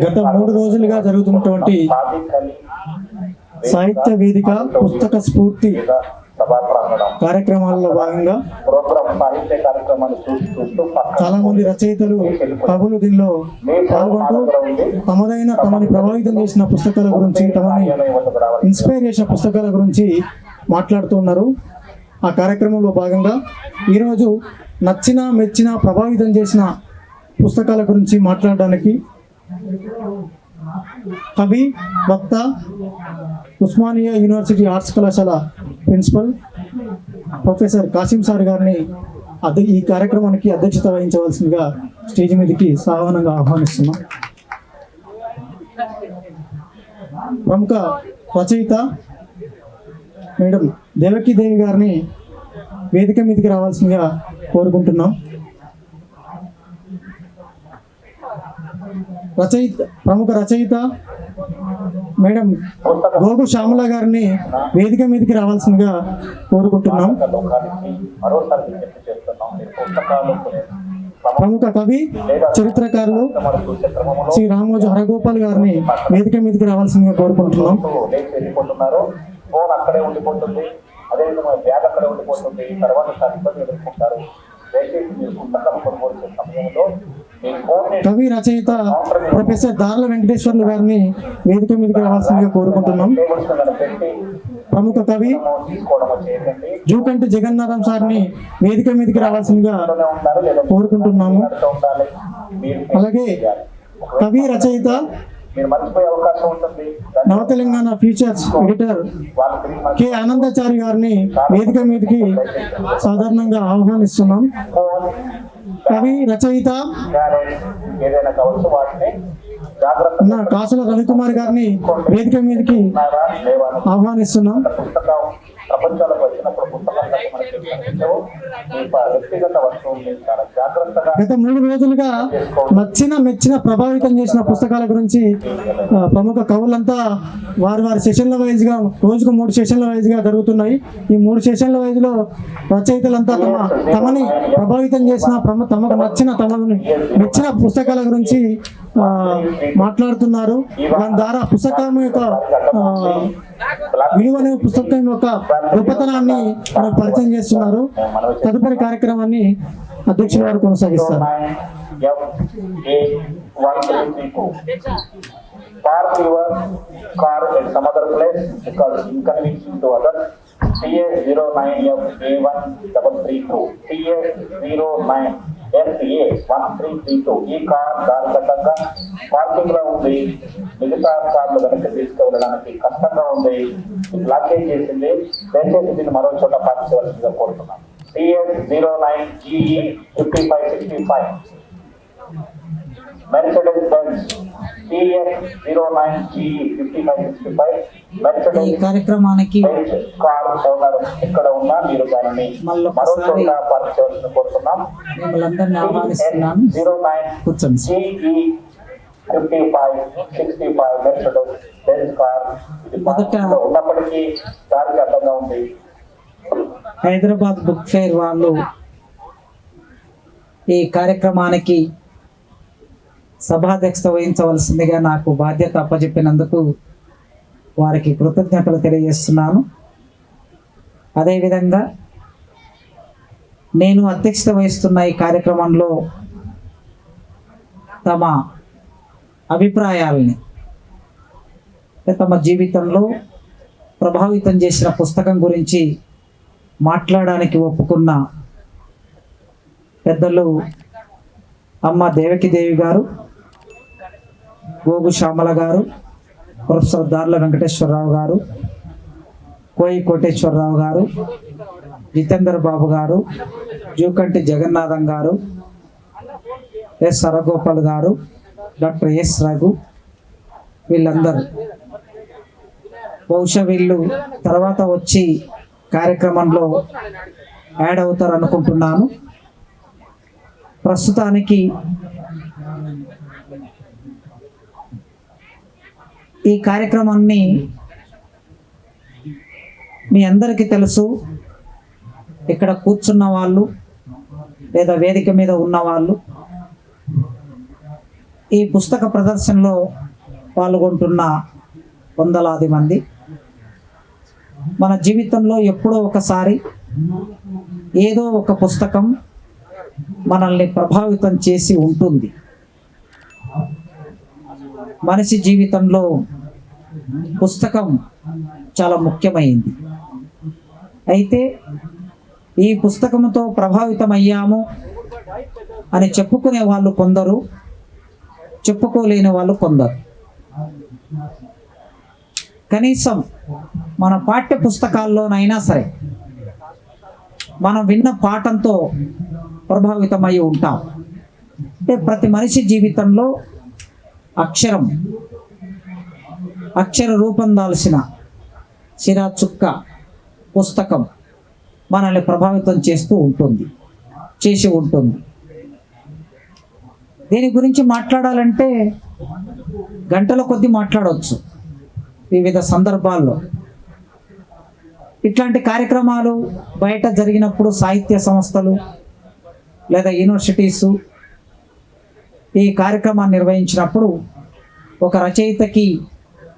గత 3 రోజులుగా జరుగుతున్నటువంటి సాహిత్య వేదిక పుస్తక స్ఫూర్తి కార్యక్రమాల్లో భాగంగా చాలా మంది రచయితలు కవులు దీనిలో పాల్గొంటూ తమని ప్రభావితం చేసిన పుస్తకాల గురించి, తమని ఇన్స్పైర్ చేసిన పుస్తకాల గురించి మాట్లాడుతున్నారు. ఆ కార్యక్రమంలో భాగంగా ఈరోజు నచ్చిన, మెచ్చిన, ప్రభావితం చేసిన పుస్తకాల గురించి మాట్లాడడానికి కవి, వక్త, ఉస్మానియా యూనివర్సిటీ ఆర్ట్స్ కళాశాల ప్రిన్సిపల్ ప్రొఫెసర్ కాసిం సార్ గారిని ఈ కార్యక్రమానికి అధ్యక్షత వహించవలసిందిగా స్టేజ్ మీదకి సాధారణంగా ఆహ్వానిస్తున్నాం. ప్రముఖ రచయిత మేడం దేవకి దేవి గారిని వేదిక మీదకి రావాల్సిందిగా కోరుకుంటున్నాం. ప్రముఖ రచయిత మేడం గోగు శ్యామల గారిని వేదిక మీదకి రావాల్సిందిగా కోరుకుంటున్నాం. ప్రముఖ కవి, చరిత్రకారులు శ్రీ రామోజు హరగోపాల్ గారిని వేదిక మీదకి రావాల్సిందిగా కోరుకుంటున్నాం. అక్కడే ఉండిపోతుంది, అదేవిధంగా బ్యాగ్ అక్కడే ఉండిపోతుంది, తర్వాత ఇబ్బంది ఎదుర్కొంటారు. కవి, రచయిత ప్రొఫెసర్ దార్ల వెంకటేశ్వర్లు గారిని వేదిక మీదకి రావాల్సిందిగా కోరుకుంటున్నాం. ప్రముఖ కవి జూకంటి జగన్నాథం సార్ని వేదిక మీదకి రావాల్సిందిగా కోరుకుంటున్నాము. అలాగే కవి, రచయిత, నవ Telangana futures editor K Anandachari గారిని వేదిక మీదకి సాధారణంగా ఆహ్వానిస్తున్నాం. కవి, రచయిత కాసుల రవికుమార్ గారిని వేదిక మీదకి ఆహ్వానిస్తున్నాం. గత 3 రోజులుగా నచ్చిన, మెచ్చిన, ప్రభావితం చేసిన పుస్తకాల గురించి ప్రముఖ కవులంతా వారి సెషన్ల వైజ్గా రోజుకు 3 సెషన్ల వైజ్గా జరుగుతున్నాయి. ఈ 3 సెషన్ల వైజ్లో రచయితలంతా తమని ప్రభావితం చేసిన, తమకు నచ్చిన, తమని మెచ్చిన పుస్తకాల గురించి మాట్లాడుతున్నారు. దాని ద్వారా పుస్తకం యొక్క విలువను, పుస్తకం యొక్క గొప్పతనాన్ని మనకు పరిచయం చేస్తున్నారు. తదుపరి కార్యక్రమాన్ని అధ్యక్షుల వారు కొనసాగిస్తారు. Park your car at some other place because inconvenience to others. TA09FA1332 TA09FA1332 ఈ కార్ దారి కట్టంగా పార్కింగ్ లో ఉంది. మిగతా కార్లు వెనక్కి తీసుకువెళ్ళడానికి కష్టంగా ఉంది, బ్లాకేజ్ చేసింది. దయచేసి దీన్ని మరో చోట పార్క్ చేయవలసిందిగా కోరుతున్నాం. TS09GE5565 Mercedes-Benz TS09GE5565 ఈ కార్యక్రమానికి కార్ ఓనర్ ఇక్కడ ఉన్నా మీరు దానిని మరో చోట పార్క్ చేయవలసిందిగా కోరుతున్నాం. మిమ్మల్ని ఆహ్వానిస్తున్నాను. కూర్చోండి. GE5565 Mercedes-Benz కార్ మొదట ఉన్నప్పటికీ దారికి అడ్డంగా ఉంది. హైదరాబాద్ బుక్ ఫేర్ వాళ్ళు ఈ కార్యక్రమానికి సభాధ్యక్షత వహించవలసిందిగా నాకు బాధ్యత అప్పచెప్పినందుకు వారికి కృతజ్ఞతలు తెలియజేస్తున్నాను. అదేవిధంగా నేను అధ్యక్షత వహిస్తున్న ఈ కార్యక్రమంలో తమ అభిప్రాయాలని, తమ జీవితంలో ప్రభావితం చేసిన పుస్తకం గురించి మాట్లాడడానికి ఒప్పుకున్న పెద్దలు అమ్మ దేవకి దేవి గారు, గోగు శ్యామల గారు, ప్రొఫెసర్ దార్ల వెంకటేశ్వరరావు గారు, కోయి కోటేశ్వరరావు గారు, జితేందర్ బాబు గారు, జూకంటి జగన్నాథం గారు, ఎస్ హరగోపాల్ గారు, డాక్టర్ ఎస్ రఘు, వీళ్ళందరూ బహుశా వీళ్ళు తర్వాత వచ్చి కార్యక్రమంలో యాడ్ అవుతారు అనుకుంటున్నాను. ప్రస్తుతానికి ఈ కార్యక్రమాన్ని మీ అందరికీ తెలుసు. ఇక్కడ కూర్చున్న వాళ్ళు లేదా వేదిక మీద ఉన్న వాళ్ళు ఈ పుస్తక ప్రదర్శనలో పాల్గొంటున్న వందలాది మంది మన జీవితంలో ఎప్పుడో ఒకసారి ఏదో ఒక పుస్తకం మనల్ని ప్రభావితం చేసి ఉంటుంది. మనిషి జీవితంలో పుస్తకం చాలా ముఖ్యమైంది. అయితే ఈ పుస్తకంతో ప్రభావితమయ్యాము అని చెప్పుకునే వాళ్ళు కొందరు, చెప్పుకోలేని వాళ్ళు కొందరు. కనీసం మన పాఠ్య పుస్తకాల్లోనైనా సరే మనం విన్న పాఠంతో ప్రభావితమై ఉంటాం. అంటే ప్రతి మనిషి జీవితంలో అక్షర రూపం దాల్చిన సిరా చుక్క పుస్తకం మనల్ని ప్రభావితం చేసి ఉంటుంది. దీని గురించి మాట్లాడాలంటే గంటల కొద్దీ మాట్లాడవచ్చు. వివిధ సందర్భాల్లో ఇట్లాంటి కార్యక్రమాలు బయట జరిగినప్పుడు సాహిత్య సంస్థలు లేదా యూనివర్సిటీసు ఈ కార్యక్రమాన్ని నిర్వహించినప్పుడు ఒక రచయితకి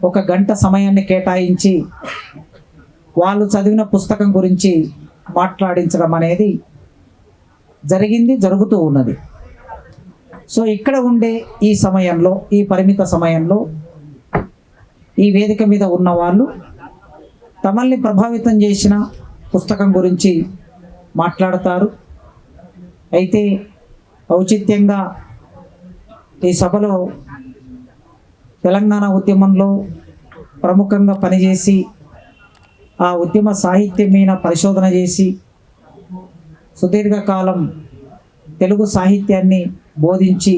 1 గంట సమయాన్ని కేటాయించి వాళ్ళు చదివిన పుస్తకం గురించి మాట్లాడించడం అనేది జరుగుతూ ఉన్నది. సో ఇక్కడ ఉండే ఈ సమయంలో, ఈ పరిమిత సమయంలో ఈ వేదిక మీద ఉన్న వాళ్ళు తమల్ని ప్రభావితం చేసిన పుస్తకం గురించి మాట్లాడతారు. అయితే ఔచిత్యంగా ఈ సభలో తెలంగాణ ఉద్యమంలో ప్రముఖంగా పనిచేసి ఆ ఉద్యమ సాహిత్యం మీద పరిశోధన చేసి సుదీర్ఘకాలం తెలుగు సాహిత్యాన్ని బోధించి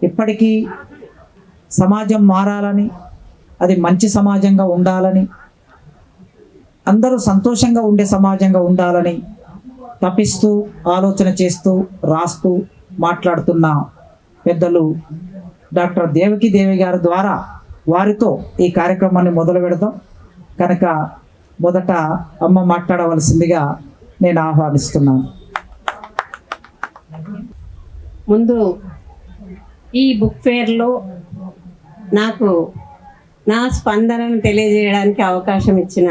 ఇప్పటికీ సమాజం మారాలని, అది మంచి సమాజంగా ఉండాలని, అందరూ సంతోషంగా ఉండే సమాజంగా ఉండాలని తపిస్తూ, ఆలోచన చేస్తూ, రాస్తూ మాట్లాడుతున్న పెద్దలు డాక్టర్ దేవకి దేవి గారి ద్వారా వారితో ఈ కార్యక్రమాన్ని మొదలు పెడదాం. కనుక మొదట అమ్మ మాట్లాడవలసిందిగా నేను ఆహ్వానిస్తున్నాను. ముందు ఈ బుక్ ఫేర్లో నాకు నా స్పందనను తెలియజేయడానికి అవకాశం ఇచ్చిన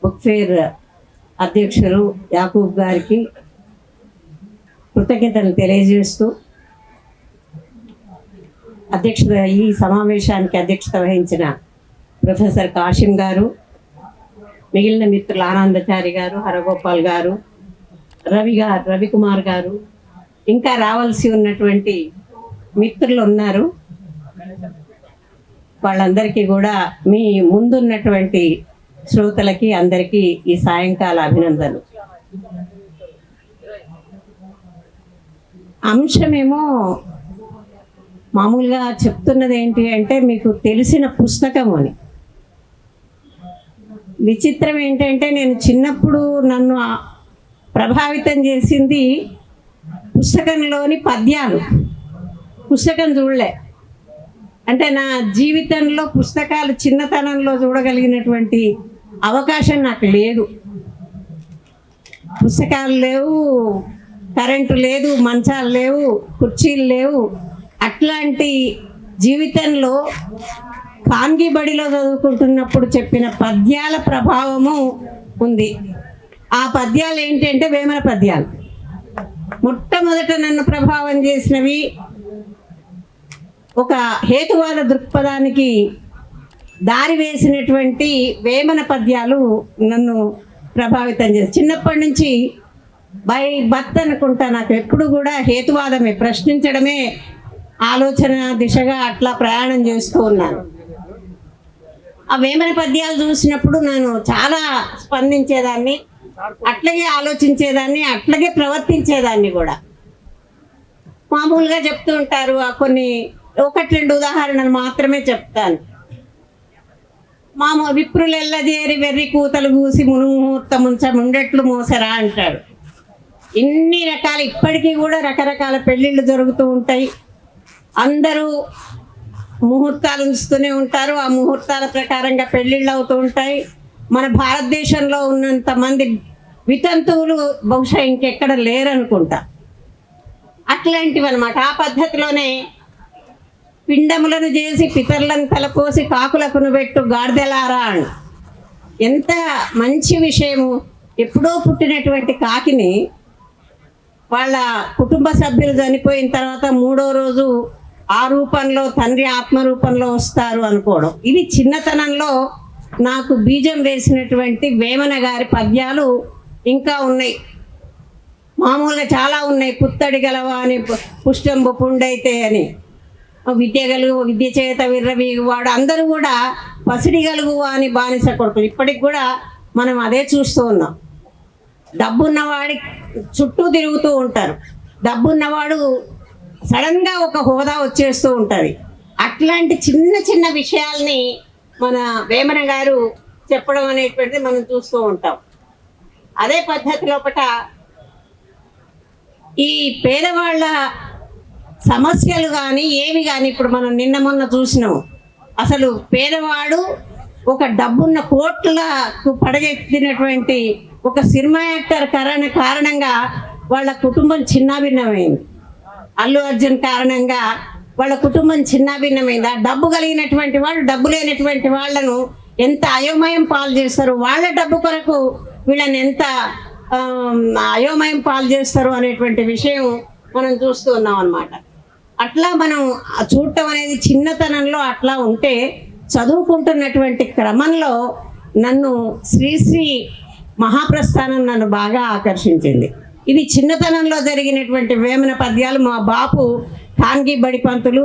బుక్ ఫేర్ అధ్యక్షులు యాకూబ్ గారికి కృతజ్ఞతలు తెలియజేస్తూ, ఈ సమావేశానికి అధ్యక్షత వహించిన ప్రొఫెసర్ కాశిం గారు, మిగిలిన మిత్రులు ఆనందచారి గారు, హరగోపాల్ గారు, రవికుమార్ గారు, ఇంకా రావాల్సి ఉన్నటువంటి మిత్రులు ఉన్నారు. వాళ్ళందరికీ కూడా మీ ముందున్నటువంటి శ్రోతలకి అందరికీ ఈ సాయంకాల అభినందనలు. అంశమేమో మామూలుగా చెప్తున్నది ఏంటి అంటే మీకు తెలిసిన పుస్తకం అని. విచిత్రం ఏంటంటే నేను చిన్నప్పుడు నన్ను ప్రభావితం చేసింది పుస్తకంలోని పద్యాలు. పుస్తకం చూడలే. అంటే నా జీవితంలో పుస్తకాలు చిన్నతనంలో చూడగలిగినటువంటి అవకాశం నాకు లేదు. పుస్తకాలు లేవు, కరెంటు లేదు, మంచాలు లేవు, కుర్చీలు లేవు. అట్లాంటి జీవితంలో కాంగి బడిలో చదువుకుంటున్నప్పుడు చెప్పిన పద్యాల ప్రభావము ఉంది. ఆ పద్యాలు ఏంటంటే వేమన పద్యాలు. మొట్టమొదట నన్ను ప్రభావం చేసినవి ఒక హేతువాద దృక్పథానికి దారి వేసినటువంటి వేమన పద్యాలు నన్ను ప్రభావితం చేసి, చిన్నప్పటి నుంచి బై బర్త్ అనుకుంటా నాకు ఎప్పుడు కూడా హేతువాదమే, ప్రశ్నించడమే ఆలోచన దిశగా అట్లా ప్రయాణం చేస్తూ ఉన్నాను. ఆ వేమన పద్యాలు చూసినప్పుడు నేను చాలా స్పందించేదాన్ని, అట్లాగే ఆలోచించేదాన్ని, అట్లాగే ప్రవర్తించేదాన్ని కూడా. మామూలుగా చెప్తూ ఉంటారు, కొన్ని 1-2 ఉదాహరణలు మాత్రమే చెప్తాను. విప్రులెల్లజేరి వెర్రి కూతలు కూసి మునుముహూర్తముంచ ముండెట్లు మోసరా అంటాడు. ఇన్ని రకాల, ఇప్పటికీ కూడా రకరకాల పెళ్ళిళ్ళు జరుగుతూ ఉంటాయి. అందరూ ముహూర్తాలు ఉంచుతూనే ఉంటారు. ఆ ముహూర్తాల ప్రకారంగా పెళ్ళిళ్ళు అవుతూ ఉంటాయి. మన భారతదేశంలో ఉన్నంత మంది వితంతువులు బహుశా ఇంకెక్కడ లేరనుకుంటా. అట్లాంటివి అనమాట. ఆ పద్ధతిలోనే పిండములను చేసి పితరులను తలపోసి కాకులకును పెట్టు గాడిదెలారా అని. ఎంత మంచి విషయము. ఎప్పుడో పుట్టినటువంటి కాకిని వాళ్ళ కుటుంబ సభ్యులు చనిపోయిన తర్వాత 3వ రోజు ఆ రూపంలో తండ్రి ఆత్మ రూపంలో వస్తారు అనుకోవడం, ఇది చిన్నతనంలో నాకు బీజం వేసినటువంటి వేమన గారి పద్యాలు ఇంకా ఉన్నాయి. మామూలుగా చాలా ఉన్నాయి. పుత్తడి గలవా అని, పుష్టంబు పుండైతే అని, విద్య చేత విర్రవీగువాడు, అందరూ కూడా పసిడి గలుగువా అని బానిస కొడుకులు. ఇప్పటికి కూడా మనం అదే చూస్తూ ఉన్నాం. డబ్బున్నవాడి చుట్టూ తిరుగుతూ ఉంటారు. డబ్బున్నవాడు సడన్గా ఒక హోదా వచ్చేస్తూ ఉంటుంది. అట్లాంటి చిన్న చిన్న విషయాల్ని మన వేమన గారు చెప్పడం అనేటువంటిది మనం చూస్తూ ఉంటాం. అదే పద్ధతి లోపట ఈ పేదవాళ్ళ సమస్యలు కానీ ఏవి కానీ ఇప్పుడు మనం నిన్న మొన్న చూసినాము. అసలు పేదవాడు ఒక డబ్బున్న కోట్లకు పడగెత్తినటువంటి ఒక సినిమా యాక్టర్ కారణంగా వాళ్ళ కుటుంబం చిన్నాభిన్నమైంది. అల్లు అర్జున్ కారణంగా వాళ్ళ కుటుంబం చిన్నాభిన్నమైంది. ఆ డబ్బు కలిగినటువంటి వాళ్ళు డబ్బు లేనటువంటి వాళ్ళను ఎంత అయోమయం పాలు చేస్తారు, వాళ్ళ డబ్బు కొరకు వీళ్ళని ఎంత అయోమయం పాలు చేస్తారు అనేటువంటి విషయం మనం చూస్తూ ఉన్నాం అన్నమాట. అట్లా మనం చూడటం అనేది చిన్నతనంలో అట్లా ఉంటే, చదువుకుంటున్నటువంటి క్రమంలో నన్ను శ్రీశ్రీ మహాప్రస్థానం నన్ను బాగా ఆకర్షించింది. ఇది చిన్నతనంలో జరిగినటువంటి వేమన పద్యాలు. మా బాపు కాన్గి బడి పంతులు,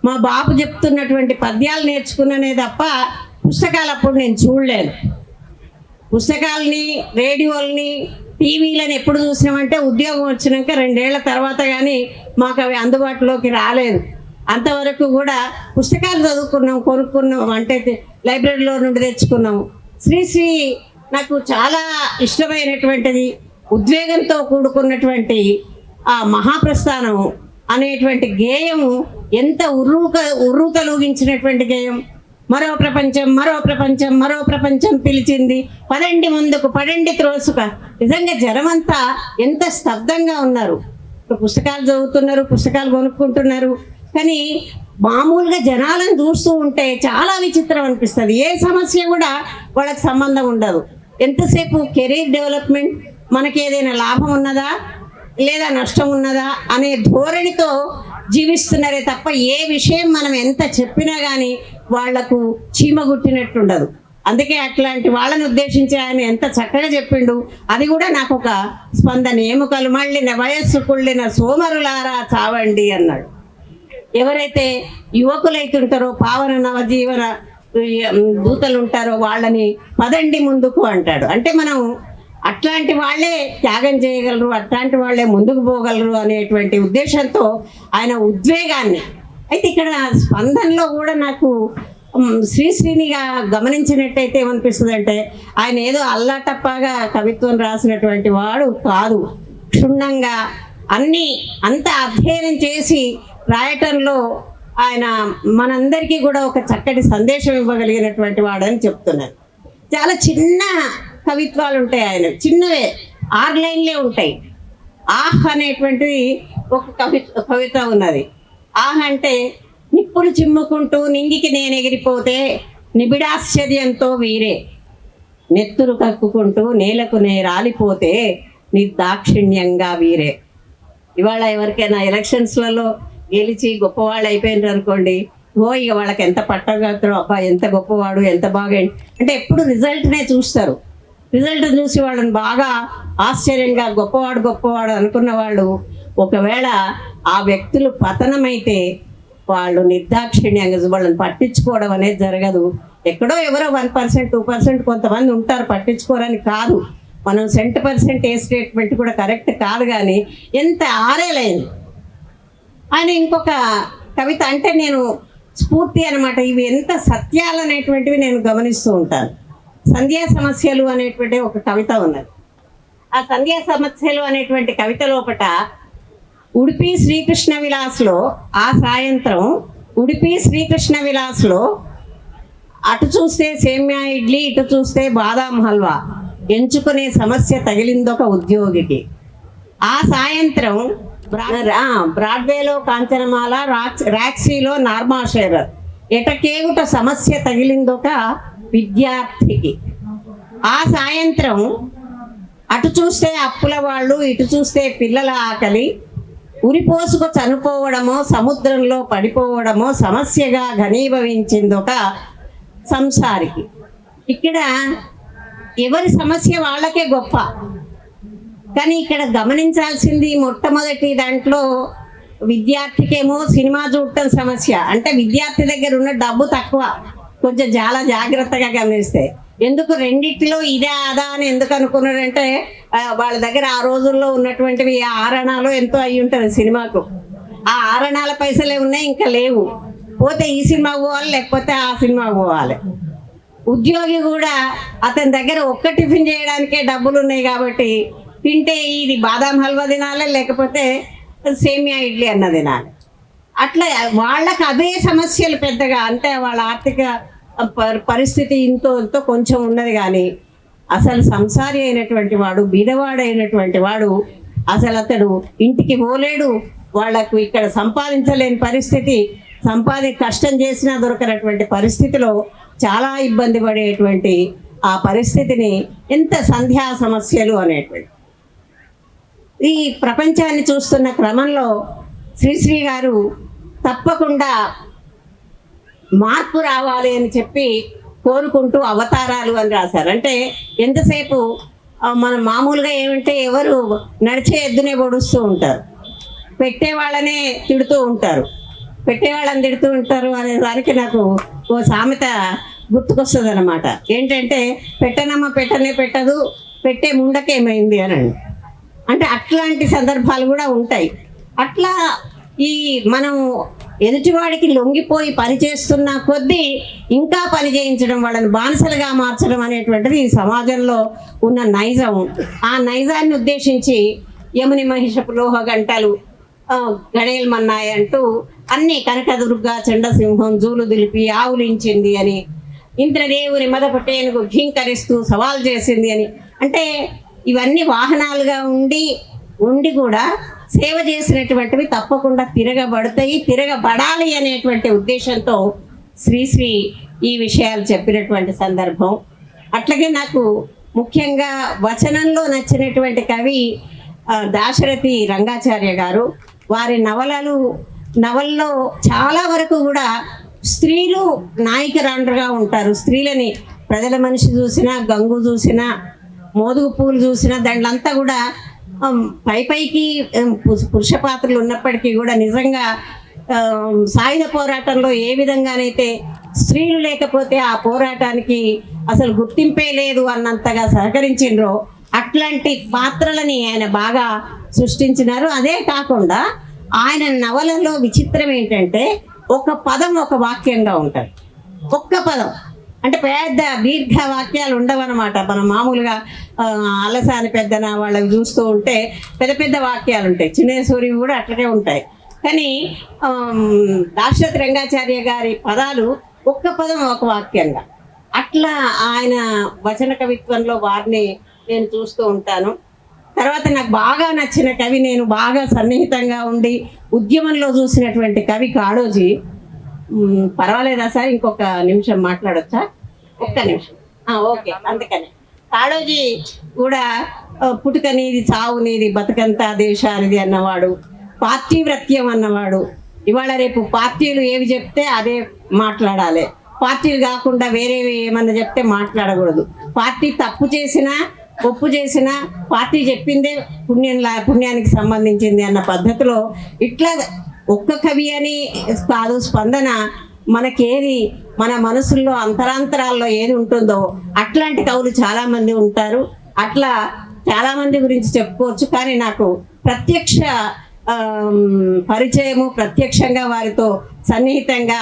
మా బాపు చెప్తున్నటువంటి పద్యాలు నేర్చుకున్ననే తప్ప పుస్తకాలు అప్పుడు నేను చూడలేను. పుస్తకాలని, రేడియోలని, టీవీలను ఎప్పుడు చూసినామంటే ఉద్యోగం వచ్చినాక 2 ఏళ్ల తర్వాత కానీ మాకు అవి అందుబాటులోకి రాలేదు. అంతవరకు కూడా పుస్తకాలు చదువుకున్నాం, కొనుక్కున్నాం, అంటే లైబ్రరీలో నుండి తెచ్చుకున్నాం. శ్రీశ్రీ నాకు చాలా ఇష్టమైనటువంటిది. ఉద్వేగంతో కూడుకున్నటువంటి ఆ మహాప్రస్థానం అనేటువంటి గేయము ఎంత ఉర్రూతలూగించినటువంటి గేయం. మరో ప్రపంచం, మరో ప్రపంచం, మరో ప్రపంచం పిలిచింది, పదండి ముందుకు, పడండి త్రోసుక. నిజంగా జనమంతా ఎంత స్తబ్దంగా ఉన్నారు. పుస్తకాలు చదువుతున్నారు, పుస్తకాలు కొనుక్కుంటున్నారు, కానీ మామూలుగా జనాలను చూస్తూ ఉంటే చాలా విచిత్రం అనిపిస్తుంది. ఏ సమస్య కూడా వాళ్ళకి సంబంధం ఉండదు. ఎంతసేపు కెరీర్ డెవలప్మెంట్, మనకి ఏదైనా లాభం ఉన్నదా లేదా నష్టం ఉన్నదా అనే ధోరణితో జీవిస్తున్నారే తప్ప ఏ విషయం మనం ఎంత చెప్పినా కానీ వాళ్లకు చీమ గుట్టినట్టుండదు. అందుకే అట్లాంటి వాళ్ళని ఉద్దేశించి ఆయన ఎంత చక్కగా చెప్పిండు. అది కూడా నాకు ఒక స్పందన. ఎముకలు మళ్ళిన వయస్సు కుళ్ళిన సోమరులారా చావండి అన్నాడు. ఎవరైతే యువకులైతుంటారో, పావన నవజీవన దూతలు ఉంటారో వాళ్ళని పదండి ముందుకు అంటాడు. అంటే మనం అట్లాంటి వాళ్ళే త్యాగం చేయగలరు, అట్లాంటి వాళ్ళే ముందుకు పోగలరు అనేటువంటి ఉద్దేశంతో ఆయన ఉద్వేగాన్ని. అయితే ఇక్కడ స్పందనలో కూడా నాకు శ్రీశ్రీనిగా గమనించినట్టయితే ఏమనిపిస్తుంది అంటే, ఆయన ఏదో అల్లాటప్పగా కవిత్వం రాసినటువంటి వాడు కాదు. క్షుణ్ణంగా అంత అధ్యయనం చేసి రాయటంలో ఆయన మనందరికీ కూడా ఒక చక్కటి సందేశం ఇవ్వగలిగినటువంటి వాడని చెప్తున్నారు. చాలా చిన్న కవిత్వాలు ఉంటాయి ఆయన, చిన్నవే, 6 లైన్లే ఉంటాయి. ఆహ్ అనేటువంటిది ఒక కవిత ఉన్నది. ఆహ్ అంటే, నిప్పులు చిమ్ముకుంటూ నింగికి నేను ఎగిరిపోతే నిబిడాశ్చర్యంతో వీరే, నెత్తురు కక్కుకుంటూ నేలకు నే రాలిపోతే నిర్దాక్షిణ్యంగా వీరే. ఇవాళ ఎవరికైనా ఎలక్షన్స్లలో గెలిచి గొప్పవాళ్ళు అయిపోయినారు అనుకోండి, ఇక వాళ్ళకి ఎంత పట్టగలుగుతారో, అబ్బా ఎంత గొప్పవాడు, ఎంత బాగా, అంటే ఎప్పుడు రిజల్ట్నే చూస్తారు. రిజల్ట్ చూసి వాళ్ళని బాగా ఆశ్చర్యంగా గొప్పవాడు అనుకున్న వాళ్ళు ఒకవేళ ఆ వ్యక్తులు పతనమైతే వాళ్ళు నిర్దాక్షిణ్యంగా వాళ్ళని పట్టించుకోవడం అనేది జరగదు. ఎక్కడో ఎవరో 1%, 2% కొంతమంది ఉంటారు, పట్టించుకోరని కాదు. మనం 100% ఏ స్టేట్మెంట్ కూడా కరెక్ట్ కాదు, కానీ ఎంత ఆరేలైంది. ఆయన ఇంకొక కవిత అంటే నేను స్ఫూర్తి అనమాట. ఇవి ఎంత సత్యాలు అనేటువంటివి నేను గమనిస్తూ ఉంటాను. సంధ్యా సమస్యలు అనేటువంటి ఒక కవిత ఉన్నది. ఆ సంధ్యా సమస్యలు అనేటువంటి కవిత లోపట ఉడిపి శ్రీకృష్ణ విలాస్లో ఆ సాయంత్రం ఉడిపి శ్రీకృష్ణ విలాస్లో అటు చూస్తే సేమ్యా ఇడ్లీ, ఇటు చూస్తే బాదాం హల్వా, ఎంచుకునే సమస్య తగిలిందొక ఉద్యోగికి. ఆ సాయంత్రం బ్రాడ్వేలో కాంచనమాల, రాక్సీలో నార్మాషేరర్ ఎటకేగుట సమస్య తగిలిందొక విద్యార్థికి. ఆ సాయంత్రం అటు చూస్తే అప్పుల వాళ్ళు, ఇటు చూస్తే పిల్లల ఆకలి, ఉరిపోసుకు చనిపోవడమో సముద్రంలో పడిపోవడమో సమస్యగా ఘనీభవించిందొక సంసారికి. ఇక్కడ ఎవరి సమస్య వాళ్ళకే గొప్ప. కానీ ఇక్కడ గమనించాల్సింది మొట్టమొదటి దాంట్లో విద్యార్థికేమో సినిమా చూడటం సమస్య. అంటే విద్యార్థి దగ్గర ఉన్న డబ్బు తక్కువ, కొంచెం చాలా జాగ్రత్తగా గమనిస్తే. ఎందుకు రెండిట్లో ఇదే అదా అని ఎందుకు అనుకున్నారంటే వాళ్ళ దగ్గర ఆ రోజుల్లో ఉన్నటువంటివి 6 అణాలు ఎంతో అయి ఉంటుంది సినిమాకు. ఆ 6 అణాల పైసలే ఉన్నాయి, ఇంకా లేవు. పోతే ఈ సినిమా పోవాలి, లేకపోతే ఆ సినిమా పోవాలి. ఉద్యోగి కూడా అతని దగ్గర ఒక్క టిఫిన్ చేయడానికే డబ్బులు ఉన్నాయి కాబట్టి తింటే ఇది బాదాం హల్వా తినాలి, లేకపోతే సేమియా ఇడ్లీ అన్న తినాలి. అట్లా వాళ్ళకి అదే సమస్యలు పెద్దగా. అంటే వాళ్ళ ఆర్థిక పరిస్థితి ఇంతో కొంచెం ఉన్నది. కానీ అసలు సంసారి అయినటువంటి వాడు, బీదవాడైనటువంటి వాడు అసలు అతడు ఇంటికి పోలేడు. వాళ్లకు ఇక్కడ సంపాదించలేని పరిస్థితి, కష్టం చేసినా దొరకనటువంటి పరిస్థితిలో చాలా ఇబ్బంది పడేటువంటి ఆ పరిస్థితిని ఎంత సంధ్యా సమస్యలు అనేటువంటి ఈ ప్రపంచాన్ని చూస్తున్న క్రమంలో శ్రీశ్రీ గారు తప్పకుండా మార్పు రావాలి అని చెప్పి కోరుకుంటూ అవతారాలు అని రాశారు. అంటే ఎంతసేపు మనం మామూలుగా ఏమంటే ఎవరు నడిచే ఎద్దునే పొడుస్తూ ఉంటారు, పెట్టేవాళ్ళనే తిడుతూ ఉంటారు. పెట్టేవాళ్ళని తిడుతూ ఉంటారు అనే దానికి నాకు ఓ సామెత గుర్తుకొస్తుంది అనమాట. ఏంటంటే పెట్టనమ్మ పెట్టనే పెట్టదు, పెట్టే ముండకేమైంది అని. అంటే అట్లాంటి సందర్భాలు కూడా ఉంటాయి. అట్లా ఈ మనం ఎదుటివాడికి లొంగిపోయి పని చేస్తున్న కొద్దీ ఇంకా పని చేయించడం, వాళ్ళని బానిసలుగా మార్చడం అనేటువంటిది ఈ సమాజంలో ఉన్న నైజం. ఆ నైజాన్ని ఉద్దేశించి యముని మహిషపు లోహ గంటలు, గడేలు మన్నాయి అంటూ అన్ని కనకదుర్గా చండసింహం జూలు దులిపి ఆవులించింది అని, ఇంద్రదేవుని మదపటేనుగు భీంకరిస్తూ సవాల్ చేసింది అని. అంటే ఇవన్నీ వాహనాలుగా ఉండి కూడా సేవ చేసినటువంటివి తప్పకుండా తిరగబడతాయి, తిరగబడాలి అనేటువంటి ఉద్దేశంతో శ్రీశ్రీ ఈ విషయాలు చెప్పినటువంటి సందర్భం. అట్లాగే నాకు ముఖ్యంగా వచనంలో నచ్చినటువంటి కవి దాశరథి రంగాచార్య గారు. వారి నవల్లో చాలా వరకు కూడా స్త్రీలు నాయకురాండ్రుగా ఉంటారు. స్త్రీలని ప్రజల మనిషి చూసినా, గంగు చూసినా, మోదుగు పూలు చూసినా దాంట్లంతా కూడా పైకి పురుష పాత్రలు ఉన్నప్పటికీ కూడా నిజంగా సాయుధ పోరాటంలో ఏ విధంగానైతే స్త్రీలు లేకపోతే ఆ పోరాటానికి అసలు గుర్తింపే లేదు అన్నంతగా సహకరించిండ్రో అట్లాంటి పాత్రలని ఆయన బాగా సృష్టించినారు. అదే కాకుండా ఆయన నవలలో విచిత్రం ఏంటంటే ఒక పదం ఒక వాక్యంగా ఉంటుంది. ఒక్క పదం అంటే పెద్ద దీర్ఘ వాక్యాలు ఉండవన్నమాట. మనం మామూలుగా అలసాని పెద్దన వాళ్ళవి చూస్తూ ఉంటే పెద్ద పెద్ద వాక్యాలు ఉంటాయి. చిన్నేశ్వరి కూడా అట్లనే ఉంటాయి. కానీ దాశరథి రంగాచార్య గారి పదాలు ఒక్క పదం ఒక వాక్యంగా. అట్లా ఆయన వచన కవిత్వంలో వారిని నేను చూస్తూ ఉంటాను. తర్వాత నాకు బాగా నచ్చిన కవి, నేను బాగా సన్నిహితంగా ఉండి ఉద్యమంలో చూసినటువంటి కవి కాళోజీ. పర్వాలేదా సార్, ఇంకొక నిమిషం మాట్లాడొచ్చా? ఒక్క నిమిషం. ఓకే. అందుకని కాళోజీ కూడా పుట్టుక నీది, చావు నీది, బతుకంతా దేశానిది అన్నవాడు, పార్టీ వ్రత్యం అన్నవాడు. ఇవాళ రేపు పార్టీలు ఏవి చెప్తే అదే మాట్లాడాలి, పార్టీలు కాకుండా వేరేవి ఏమన్నా చెప్తే మాట్లాడకూడదు. పార్టీ తప్పు చేసినా ఒప్పు చేసినా పార్టీ చెప్పిందే పుణ్యానికి సంబంధించింది అన్న పద్ధతిలో ఇట్లా ఒక్క కవి అని కాదు, స్పందన మనకేది మన మనసుల్లో అంతరాంతరాల్లో ఏది ఉంటుందో అట్లాంటి కవులు చాలా మంది ఉంటారు. అట్లా చాలా మంది గురించి చెప్పుకోవచ్చు. కానీ నాకు ప్రత్యక్ష పరిచయము, ప్రత్యక్షంగా వారితో సన్నిహితంగా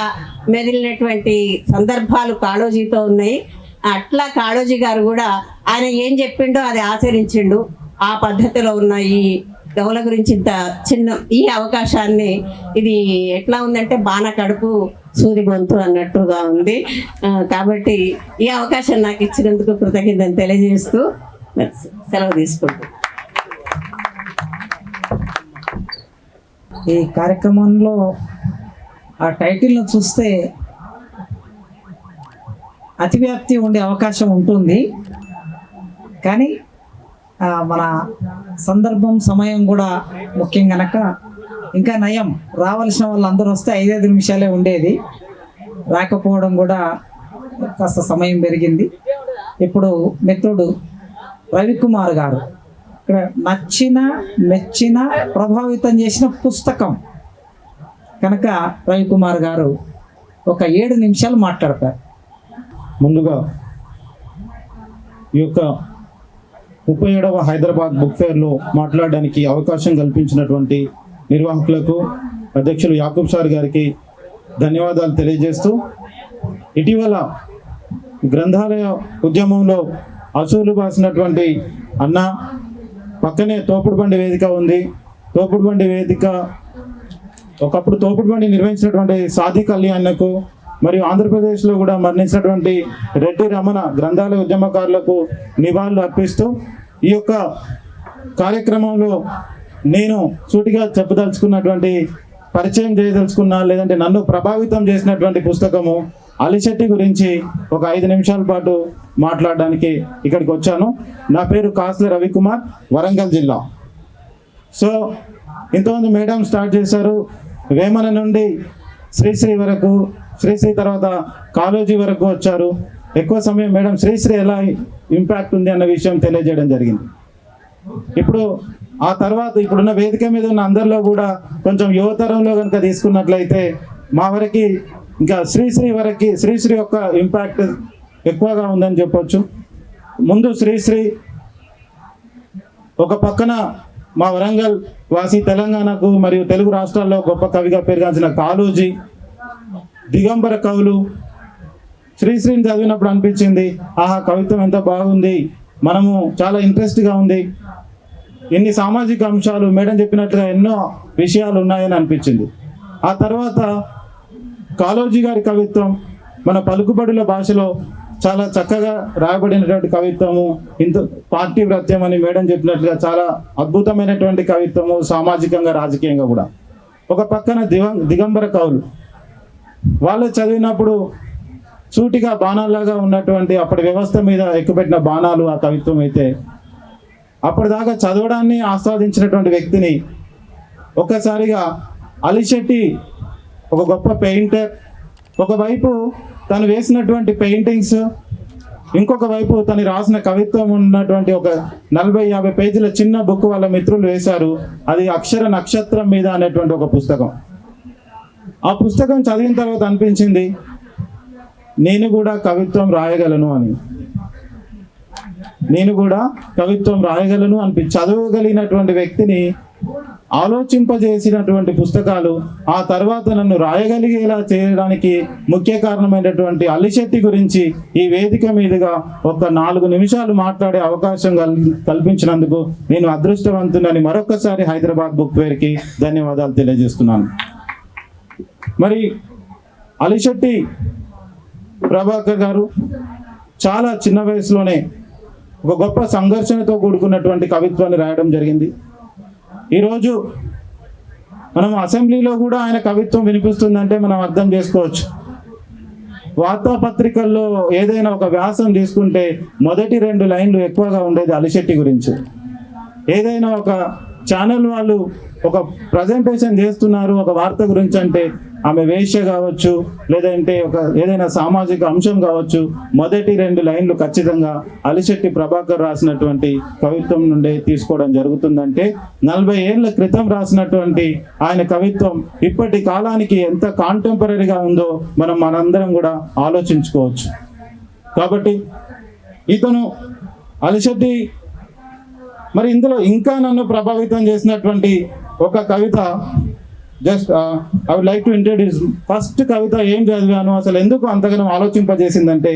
మెదిలినటువంటి సందర్భాలు కాళోజీతో ఉన్నాయి. అట్లా కాళోజీ గారు కూడా ఆయన ఏం చెప్పిండో అది ఆచరించిండు. ఆ పద్ధతిలో ఉన్న ఈ కవుల గురించి ఇంత చిన్న ఈ అవకాశాన్ని, ఇది ఎట్లా ఉందంటే బాణ కడుపు సూది గొంతు అన్నట్టుగా ఉంది. కాబట్టి ఈ అవకాశం నాకు ఇచ్చినందుకు కృతజ్ఞతలు తెలియజేస్తూ సెలవు తీసుకుంటాను. ఈ కార్యక్రమంలో ఆ టైటిల్ను చూస్తే అతివ్యాప్తి ఉండే అవకాశం ఉంటుంది, కానీ మన సందర్భం సమయం కూడా ముఖ్యం కనుక ఇంకా నయం, రావాల్సిన వాళ్ళు అందరూ వస్తే 5-5 నిమిషాలే ఉండేది, రాకపోవడం కూడా కాస్త సమయం పెరిగింది. ఇప్పుడు మిత్రుడు రవికుమార్ గారు ఇక్కడ నచ్చిన, మెచ్చిన, ప్రభావితం చేసిన పుస్తకం కనుక రవికుమార్ గారు ఒక 7 నిమిషాలు మాట్లాడతారు. ముందుగా ఈ యొక్క 37వ హైదరాబాద్ బుక్ ఫేర్లో మాట్లాడడానికి అవకాశం కల్పించినటువంటి నిర్వాహకులకు, అధ్యక్షులు యాకూబ్ సార్ గారికి ధన్యవాదాలు తెలియజేస్తూ, ఇటీవల గ్రంథాలయ ఉద్యమంలో అసూలు బాసినటువంటి అన్న, పక్కనే తోపుడు బండి వేదిక ఉంది. తోపుడు బండి వేదిక ఒకప్పుడు తోపుడు బండి నిర్వహించినటువంటి సాది కళ్యాణ్కు మరియు ఆంధ్రప్రదేశ్లో కూడా మరణించినటువంటి రెడ్డి రమణ గ్రంథాలయ ఉద్యమకారులకు నివాళులు అర్పిస్తూ ఈ యొక్క కార్యక్రమంలో నేను సూటిగా చెప్పదలుచుకున్నటువంటి, పరిచయం చేయదలుచుకున్న, లేదంటే నన్ను ప్రభావితం చేసినటువంటి పుస్తకము అలిశెట్టి గురించి ఒక 5 నిమిషాల పాటు మాట్లాడడానికి ఇక్కడికి వచ్చాను. నా పేరు కాస్ల రవికుమార్, వరంగల్ జిల్లా. సో ఇంతమంది మేడం స్టార్ట్ చేశారు. వేమన నుండి శ్రీశ్రీ వరకు, శ్రీశ్రీ తర్వాత కాళోజీ వరకు వచ్చారు. ఎక్కువ సమయం మేడం శ్రీశ్రీ ఎలా ఇంపాక్ట్ ఉంది అన్న విషయం తెలియజేయడం జరిగింది. ఇప్పుడు ఆ తర్వాత ఇప్పుడున్న వేదిక మీద ఉన్న అందరిలో కూడా కొంచెం యువతరంలో కనుక తీసుకున్నట్లయితే మా వరకు ఇంకా శ్రీశ్రీ యొక్క ఇంపాక్ట్ ఎక్కువగా ఉందని చెప్పొచ్చు. ముందు శ్రీశ్రీ ఒక పక్కన మా వరంగల్ వాసి, తెలంగాణకు మరియు తెలుగు రాష్ట్రాల్లో గొప్ప కవిగా పేరుగాంచిన కాళోజీ, దిగంబర కవులు. శ్రీశ్రీని చదివినప్పుడు అనిపించింది, ఆహా కవిత్వం ఎంత బాగుంది, మనము చాలా ఇంట్రెస్ట్గా ఉంది, ఎన్ని సామాజిక అంశాలు మేడం చెప్పినట్టుగా ఎన్నో విషయాలు ఉన్నాయని అనిపించింది. ఆ తర్వాత కాళోజీ గారి కవిత్వం మన పలుకుబడుల భాషలో చాలా చక్కగా రాయబడినటువంటి కవిత్వము, ఇంత పార్టీ వ్రత్యం అని మేడం చెప్పినట్లుగా చాలా అద్భుతమైనటువంటి కవిత్వము, సామాజికంగా రాజకీయంగా కూడా. ఒక పక్కన దిగంబర కవులు, వాళ్ళు చదివినప్పుడు సూటిగా బాణాల్లాగా ఉన్నటువంటి అప్పటి వ్యవస్థ మీద ఎక్కుపెట్టిన బాణాలు ఆ కవిత్వం అయితే, అప్పటిదాకా చదవడాన్ని ఆస్వాదించినటువంటి వ్యక్తిని ఒక్కసారిగా అలిశెట్టి ఒక గొప్ప పెయింటర్, ఒకవైపు తను వేసినటువంటి పెయింటింగ్స్, ఇంకొక వైపు తను రాసిన కవిత్వం ఉన్నటువంటి ఒక 40-50 పేజీల చిన్న బుక్ వాళ్ళ మిత్రులు వేశారు. అది అక్షర నక్షత్రం మీద అనేటువంటి ఒక పుస్తకం. ఆ పుస్తకం చదివిన తర్వాత అనిపించింది, నేను కూడా కవిత్వం రాయగలను అని. చదవగలిగినటువంటి వ్యక్తిని ఆలోచింపజేసినటువంటి పుస్తకాలు, ఆ తర్వాత నన్ను రాయగలిగేలా చేయడానికి ముఖ్య కారణమైనటువంటి అలిశెట్టి గురించి ఈ వేదిక మీదుగా ఒక 4 నిమిషాలు మాట్లాడే అవకాశం కల్పించినందుకు నేను అదృష్టవంతునని మరొకసారి హైదరాబాద్ బుక్ ఫేర్కి ధన్యవాదాలు తెలియజేస్తున్నాను. మరి అలిశెట్టి ప్రభాకర్ గారు చాలా చిన్న వయసులోనే ఒక గొప్ప సంఘర్షణతో కూడుకున్నటువంటి కవిత్వాన్ని రాయడం జరిగింది. ఈరోజు మనం అసెంబ్లీలో కూడా ఆయన కవిత్వం వినిపిస్తుందంటే మనం అర్థం చేసుకోవచ్చు. వార్తాపత్రికల్లో ఏదైనా ఒక వ్యాసం తీసుకుంటే మొదటి 2 లైన్లు ఎక్కువగా ఉండేది అలిశెట్టి గురించి. ఏదైనా ఒక ఛానల్ వాళ్ళు ఒక ప్రజెంటేషన్ చేస్తున్నారు ఒక వార్త గురించి అంటే, ఆమె వేశ్య కావచ్చు, లేదంటే ఏదైనా సామాజిక అంశం కావచ్చు, మొదటి 2 లైన్లు ఖచ్చితంగా అలిశెట్టి ప్రభాకర్ రాసినటువంటి కవిత్వం నుండే తీసుకోవడం జరుగుతుందంటే 40 ఏళ్ల క్రితం రాసినటువంటి ఆయన కవిత్వం ఇప్పటి కాలానికి ఎంత కాంటెంపరీగా ఉందో మనందరం కూడా ఆలోచించుకోవచ్చు. కాబట్టి ఇతను అలిశెట్టి, మరి ఇందులో ఇంకా నన్ను ప్రభావితం చేసినటువంటి ఒక కవిత, just I would like to introduce. First కవిత ఏం చదివాను, అసలు ఎందుకు అంతగానో ఆలోచింపజేసిందంటే,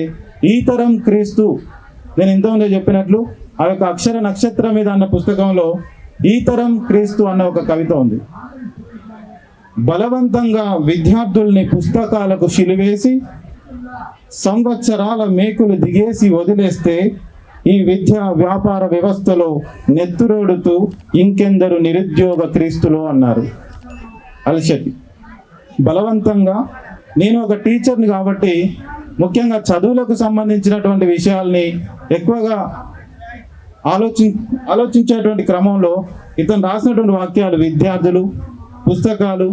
ఈ తరం క్రీస్తు. నేను ఇంతకుముందే చెప్పినట్లు ఆ యొక్క అక్షర నక్షత్రం మీద అన్న పుస్తకంలో ఈ తరం క్రీస్తు అన్న ఒక కవిత ఉంది. బలవంతంగా విద్యార్థుల్ని పుస్తకాలకు శిలువేసి సంవత్సరాల మేకులు దిగేసి వదిలేస్తే ఈ విద్యా వ్యాపార వ్యవస్థలో నెత్తురోడుతూ ఇంకెందరు నిరుద్యోగ క్రీస్తులు అన్నారు. అలిశెట్టి. బలవంతంగా నేను ఒక టీచర్ని కాబట్టి ముఖ్యంగా చదువులకు సంబంధించినటువంటి విషయాల్ని ఎక్కువగా ఆలోచించేటువంటి క్రమంలో ఇతను రాసినటువంటి వాక్యాలు విద్యార్థులు, పుస్తకాలు,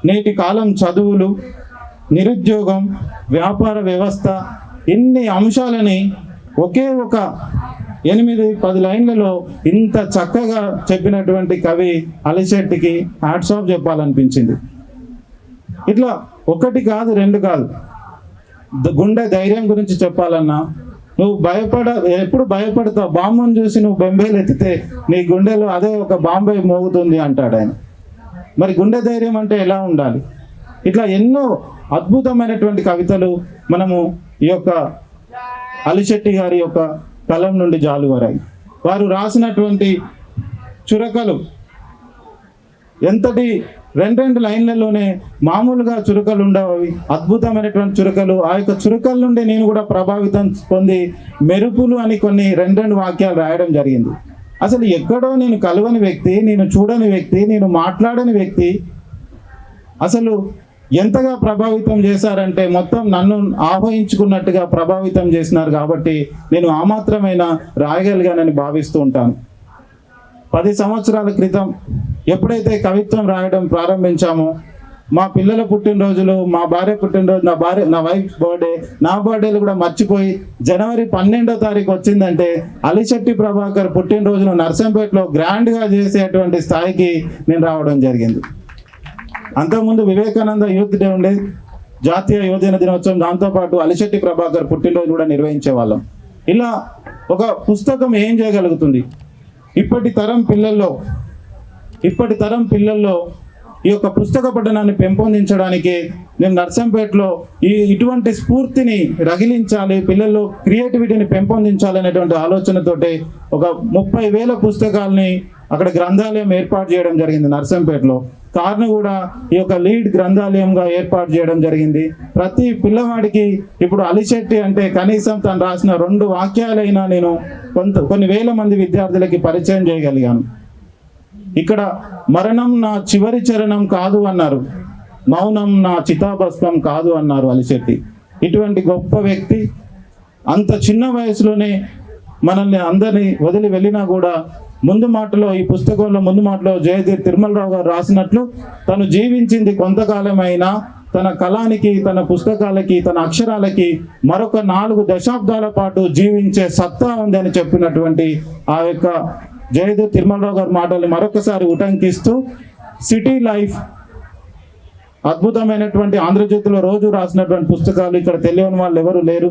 నేటి కాలం చదువులు, నిరుద్యోగం, వ్యాపార వ్యవస్థ, ఇన్ని అంశాలని ఒకే ఒక 8-10 లైన్లలో ఇంత చక్కగా చెప్పినటువంటి కవి అలిశెట్టికి హ్యాట్స్ ఆఫ్ చెప్పాలనిపించింది. ఇట్లా ఒకటి కాదు, రెండు కాదు, గుండె ధైర్యం గురించి చెప్పాలన్నా నువ్వు ఎప్పుడు భయపడతావు, బాంబును చూసి నువ్వు బెంబేలు ఎత్తితే నీ గుండెలో అదే ఒక బాంబే మోగుతుంది అంటాడు ఆయన. మరి గుండె ధైర్యం అంటే ఎలా ఉండాలి? ఇట్లా ఎన్నో అద్భుతమైనటువంటి కవితలు మనము ఈ యొక్క అలిశెట్టి గారి యొక్క కలం నుండి జాలువారాయి. వారు రాసినటువంటి చురకలు ఎంతటి 2 లైన్లలోనే మామూలుగా చురకలు ఉండవు, అద్భుతమైనటువంటి చురకలు. ఆ యొక్క చురకల నుండి నేను కూడా ప్రభావితం పొంది మెరుపులు అని కొన్ని 2 వాక్యాలు రాయడం జరిగింది. అసలు ఎక్కడో నేను కలవని వ్యక్తి, నేను చూడని వ్యక్తి, నేను మాట్లాడని వ్యక్తి అసలు ఎంతగా ప్రభావితం చేశారంటే మొత్తం నన్ను ఆహ్వానించుకున్నట్టుగా ప్రభావితం చేసినారు. కాబట్టి నేను ఆ మాత్రమైనా రాయగలిగానని భావిస్తూ ఉంటాను. 10 సంవత్సరాల క్రితం ఎప్పుడైతే కవిత్వం రాయడం ప్రారంభించామో, మా పిల్లల పుట్టినరోజులు, మా భార్య పుట్టినరోజు, నా వైఫ్ బర్త్డే, నా బర్త్డేలు కూడా మర్చిపోయి జనవరి 12వ తారీఖు వచ్చిందంటే అలిశెట్టి ప్రభాకర్ పుట్టినరోజును నర్సంపేటలో గ్రాండ్గా చేసేటువంటి స్థాయికి నేను రావడం జరిగింది. అంతకుముందు వివేకానంద యూత్ డే ఉండే, జాతీయ యువజన దినోత్సవం, దాంతోపాటు అలిశెట్టి ప్రభాకర్ పుట్టినరోజు కూడా నిర్వహించే వాళ్ళం. ఇలా ఒక పుస్తకం ఏం చేయగలుగుతుంది? ఇప్పటి తరం పిల్లల్లో ఈ యొక్క పుస్తక పఠనాన్ని పెంపొందించడానికి నేను నర్సంపేటలో ఇటువంటి స్ఫూర్తిని రగిలించాలి, పిల్లల్లో క్రియేటివిటీని పెంపొందించాలనేటువంటి ఆలోచనతోటి ఒక 30,000 పుస్తకాలని అక్కడ గ్రంథాలయం ఏర్పాటు చేయడం జరిగింది నర్సంపేటలో. కార్ను కూడా ఈ యొక్క లీడ్ గ్రంథాలయంగా ఏర్పాటు చేయడం జరిగింది. ప్రతి పిల్లవాడికి ఇప్పుడు అలిశెట్టి అంటే కనీసం తను రాసిన 2 వాక్యాలైనా నేను కొన్ని వేల మంది విద్యార్థులకి పరిచయం చేయగలిగాను. ఇక్కడ మరణం నా చివరి చరణం కాదు అన్నారు, మౌనం నా చితాభస్మం కాదు అన్నారు అలిశెట్టి. ఇటువంటి గొప్ప వ్యక్తి అంత చిన్న వయసులోనే మనల్ని అందరినీ వదిలి వెళ్ళినా కూడా ముందు మాటలో, ఈ పుస్తకంలో ముందు మాటలో జయధీర్ తిరుమలరావు గారు రాసినట్లు తను జీవించింది కొంతకాలమైనా తన కళానికి, తన పుస్తకాలకి, తన అక్షరాలకి మరొక 4 దశాబ్దాల పాటు జీవించే సత్తా ఉంది అని చెప్పినటువంటి ఆ యొక్క జయధీర్ తిరుమలరావు గారి మాటల్ని మరొకసారి ఉటంకిస్తూ సిటీ లైఫ్ అద్భుతమైనటువంటి ఆంధ్రజ్యోతిలో రోజు రాసినటువంటి పుస్తకాలు ఇక్కడ తెలియని వాళ్ళు ఎవరు లేరు.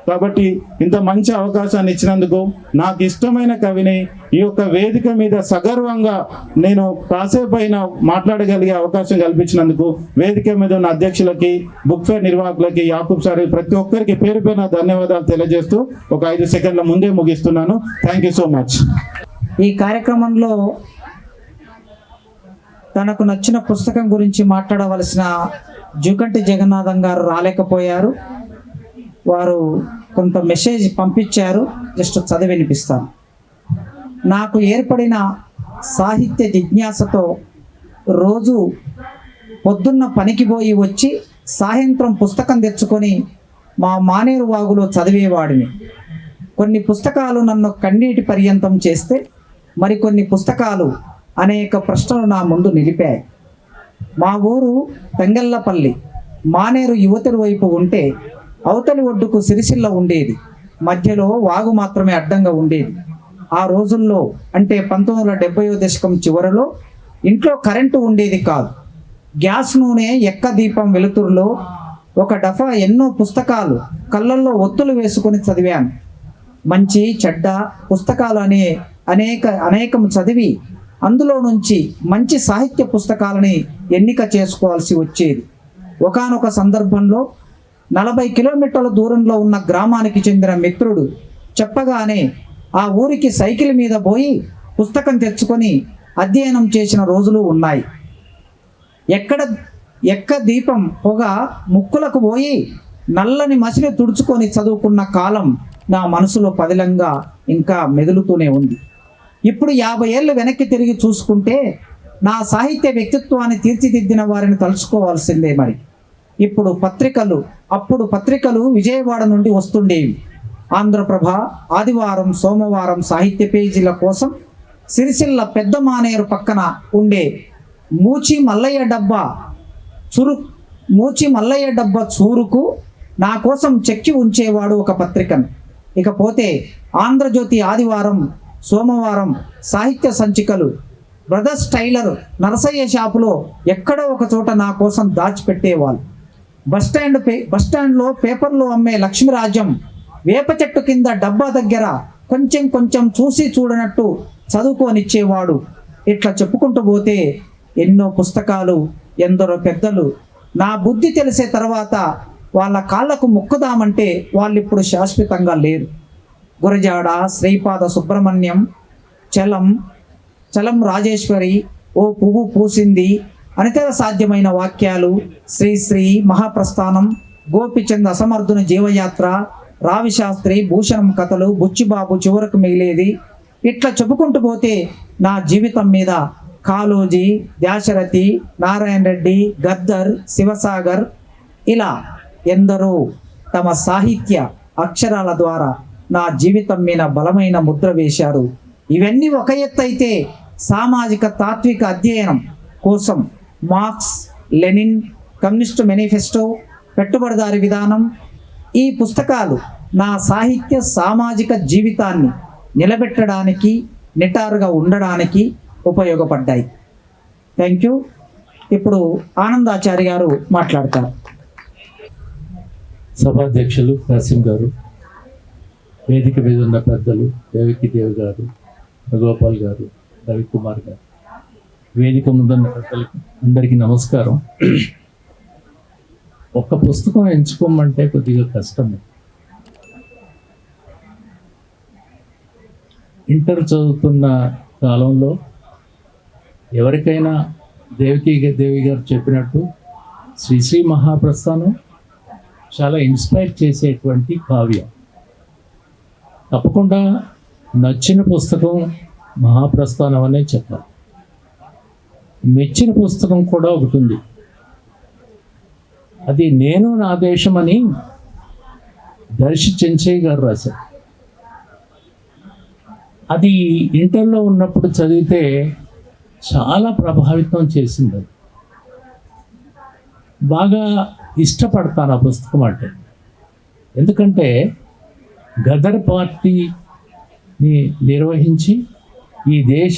కాబట్టి ఇంత మంచి అవకాశాన్ని ఇచ్చినందుకు, నాకు ఇష్టమైన కవిని ఈ యొక్క వేదిక మీద సగర్వంగా నేను కాసేపైన మాట్లాడగలిగే అవకాశం కల్పించినందుకు వేదిక మీద ఉన్న అధ్యక్షులకి, బుక్ ఫేర్ నిర్వాహకులకి, యాకూబ్ సార్, ప్రతి ఒక్కరికి పేరు పేరున ధన్యవాదాలు తెలియజేస్తూ ఒక 5 సెకండ్ల ముందే ముగిస్తున్నాను. Thank you so much. ఈ కార్యక్రమంలో తనకు నచ్చిన పుస్తకం గురించి మాట్లాడవలసిన జూకంటి జగన్నాథం గారు రాలేకపోయారు. వారు కొంత మెసేజ్ పంపించారు, జస్ట్ చదివి వినిపిస్తాను. నాకు ఏర్పడిన సాహిత్య జిజ్ఞాసతో రోజు పొద్దున్న పనికి పోయి వచ్చి సాయంత్రం పుస్తకం తెచ్చుకొని మా మానేరు వాగులో చదివేవాడిని. కొన్ని పుస్తకాలు నన్ను కన్నీటి పర్యంతం చేస్తే, మరికొన్ని పుస్తకాలు అనేక ప్రశ్నలు నా ముందు నిలిపాయి. మా ఊరు పెంగళ్ళపల్లి, మానేరు యువతల వైపు ఉంటే అవతలి ఒడ్డుకు సిరిసిల్ల ఉండేది, మధ్యలో వాగు మాత్రమే అడ్డంగా ఉండేది. ఆ రోజుల్లో అంటే 1970వ దశకం చివరలో ఇంట్లో కరెంటు ఉండేది కాదు. గ్యాస్ నూనె ఎక్క దీపం వెలుతురులో ఒక దఫా ఎన్నో పుస్తకాలు కళ్ళల్లో ఒత్తులు వేసుకొని చదివాను. మంచి చెడ్డ పుస్తకాలు అనేకం చదివి అందులో నుంచి మంచి సాహిత్య పుస్తకాలని ఎన్నిక చేసుకోవాల్సి వచ్చేది. ఒకానొక సందర్భంలో 40 కిలోమీటర్ల దూరంలో ఉన్న గ్రామానికి చెందిన మిత్రుడు చెప్పగానే ఆ ఊరికి సైకిల్ మీద పోయి పుస్తకం తెచ్చుకొని అధ్యయనం చేసిన రోజులు ఉన్నాయి. ఎక్క దీపం పొగ ముక్కులకు పోయి నల్లని మసిని తుడుచుకొని చదువుకున్న కాలం నా మనసులో పదిలంగా ఇంకా మెదులుతూనే ఉంది. ఇప్పుడు 50 ఏళ్ళు వెనక్కి తిరిగి చూసుకుంటే నా సాహిత్య వ్యక్తిత్వాన్ని తీర్చిదిద్దిన వారిని తలుచుకోవాల్సిందే. మరి అప్పుడు పత్రికలు విజయవాడ నుండి వస్తుండేవి. ఆంధ్రప్రభ, ఆదివారం, సోమవారం సాహిత్య పేజీల కోసం సిరిసిల్ల పెద్ద మానేరు పక్కన ఉండే మూచి మల్లయ్య డబ్బా చూరుకు నా కోసం చెక్కి ఉంచేవాడు ఒక పత్రికను. ఇకపోతే ఆంధ్రజ్యోతి ఆదివారం, సోమవారం సాహిత్య సంచికలు బ్రదర్స్ టైలర్ నరసయ్య షాపులో ఎక్కడో ఒక చోట నా కోసం దాచిపెట్టేవాళ్ళు. బస్టాండ్లో పేపర్లు అమ్మే లక్ష్మీరాజ్యం వేప చెట్టు కింద డబ్బా దగ్గర కొంచెం చూసి చూడనట్టు చదువుకోనిచ్చేవాడు. ఇట్లా చెప్పుకుంటూ పోతే ఎన్నో పుస్తకాలు, ఎందరో పెద్దలు. నా బుద్ధి తెలిసే తర్వాత వాళ్ళ కాళ్ళకు మొక్కుదామంటే వాళ్ళు ఇప్పుడు శాశ్వతంగా లేరు. గురజాడ, శ్రీపాద సుబ్రహ్మణ్యం, చలం రాజేశ్వరి, ఓ పువ్వు పూసింది, అనితర సాధ్యమైన వాక్యాలు, శ్రీశ్రీ, మహాప్రస్థానం, గోపిచంద్ అసమర్థుని జీవయాత్ర, రావిశాస్త్రి, భూషణం కథలు, బుచ్చిబాబు చివరకు మిగిలేది. ఇట్లా చెప్పుకుంటూ పోతే నా జీవితం మీద కాళోజీ, దాశరథి, నారాయణ రెడ్డి, గద్దర్, శివసాగర్ ఇలా ఎందరో తమ సాహిత్య అక్షరాల ద్వారా నా జీవితం మీద బలమైన ముద్ర వేశారు. ఇవన్నీ ఒక ఎత్తు అయితే సామాజిక తాత్విక అధ్యయనం కోసం మార్క్స్, లెనిన్, కమ్యూనిస్టు మేనిఫెస్టో, పెట్టుబడిదారి విధానం, ఈ పుస్తకాలు నా సాహిత్య సామాజిక జీవితాన్ని నిలబెట్టడానికి, నిటారుగా ఉండడానికి ఉపయోగపడ్డాయి. Thank you. ఇప్పుడు ఆనందాచారి గారు మాట్లాడతారు. సభాధ్యక్షులు కాసిం గారు, వేదిక మీద ఉన్న పెద్దలు దేవికి దేవి గారు, రఘుగోపాల్ గారు, రవికుమార్ గారు, వేదిక ముందున్న పెద్దలకి అందరికీ నమస్కారం. ఒక్క పుస్తకం ఎంచుకోమంటే కొద్దిగా కష్టమే. ఇంటర్ చదువుతున్న కాలంలో ఎవరికైనా దేవికి దేవి గారు చెప్పినట్టు శ్రీ మహాప్రస్థానం చాలా ఇన్స్పైర్ చేసేటువంటి కావ్యం. తప్పకుండా నచ్చిన పుస్తకం మహాప్రస్థానం అనే చెప్పాలి. మెచ్చిన పుస్తకం కూడా ఒకటి ఉంది. అది నేను నా దేశం అని దర్శి చెంచయ్య గారు రాశారు. అది ఇంటర్లో ఉన్నప్పుడు చదివితే చాలా ప్రభావితం చేసింది. అది బాగా ఇష్టపడతాను ఆ పుస్తకం అంటే. ఎందుకంటే గదర్ పార్టీని నిర్వహించి ఈ దేశ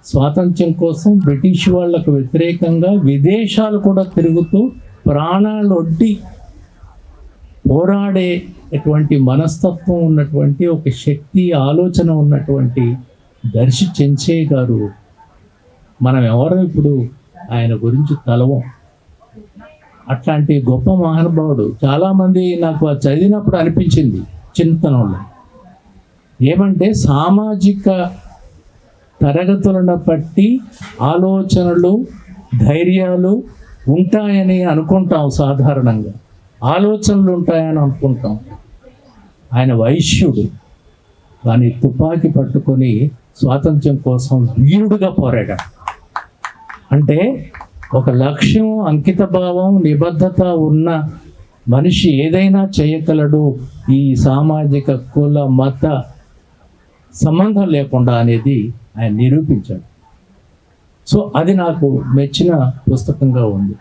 స్వాతంత్ర్యం కోసం బ్రిటిష్ వాళ్లకు వ్యతిరేకంగా విదేశాలు కూడా తిరుగుతూ ప్రాణాలు ఒడ్డి పోరాడేటువంటి మనస్తత్వం ఉన్నటువంటి ఒక శక్తి, ఆలోచన ఉన్నటువంటి దర్శి చెంచయ్య గారు. మనం ఎవరో ఇప్పుడు ఆయన గురించి తలవం. అట్లాంటి గొప్ప మహానుభావుడు. చాలామంది నాకు చదివినప్పుడు అనిపించింది చింతనంలో ఏమంటే సామాజిక తరగతులను బట్టి ఆలోచనలు, ధైర్యాలు ఉంటాయని అనుకుంటాం. సాధారణంగా ఆలోచనలు ఉంటాయని అనుకుంటాం. ఆయన వైశ్యుడు, కానీ తుపాకీ పట్టుకొని స్వాతంత్ర్యం కోసం వీరుడుగా పోరాడాడు. అంటే ఒక లక్ష్యం, అంకిత భావం, నిబద్ధత ఉన్న మనిషి ఏదైనా చేయగలడు, ఈ సామాజిక కుల మత సంబంధం లేకుండా అనేది ఆయన నిరూపించాడు. సో అది నాకు మెచ్చిన పుస్తకంగా ఉంది.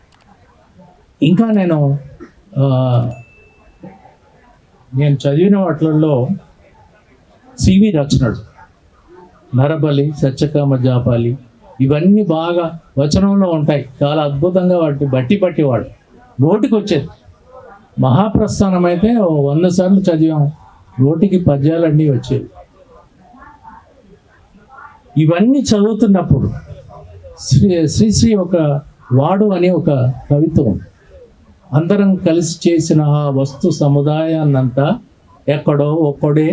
ఇంకా నేను చదివిన వాటిల్లో సివి రచనలు, నరబలి, సత్యకామ జాపాలి, ఇవన్నీ బాగా వచనంలో ఉంటాయి. చాలా అద్భుతంగా వాటిని బట్టి వాడు నోటికి వచ్చేది. మహాప్రస్థానం అయితే 100 సార్లు చదివాం, నోటికి పద్యాలన్నీ వచ్చేవి. ఇవన్నీ చదువుతున్నప్పుడు శ్రీశ్రీ ఒక వాడు అనే ఒక కవిత్వం, అందరం కలిసి చేసిన ఆ వస్తు సముదాయాన్నంతా ఎక్కడో ఒక్కడే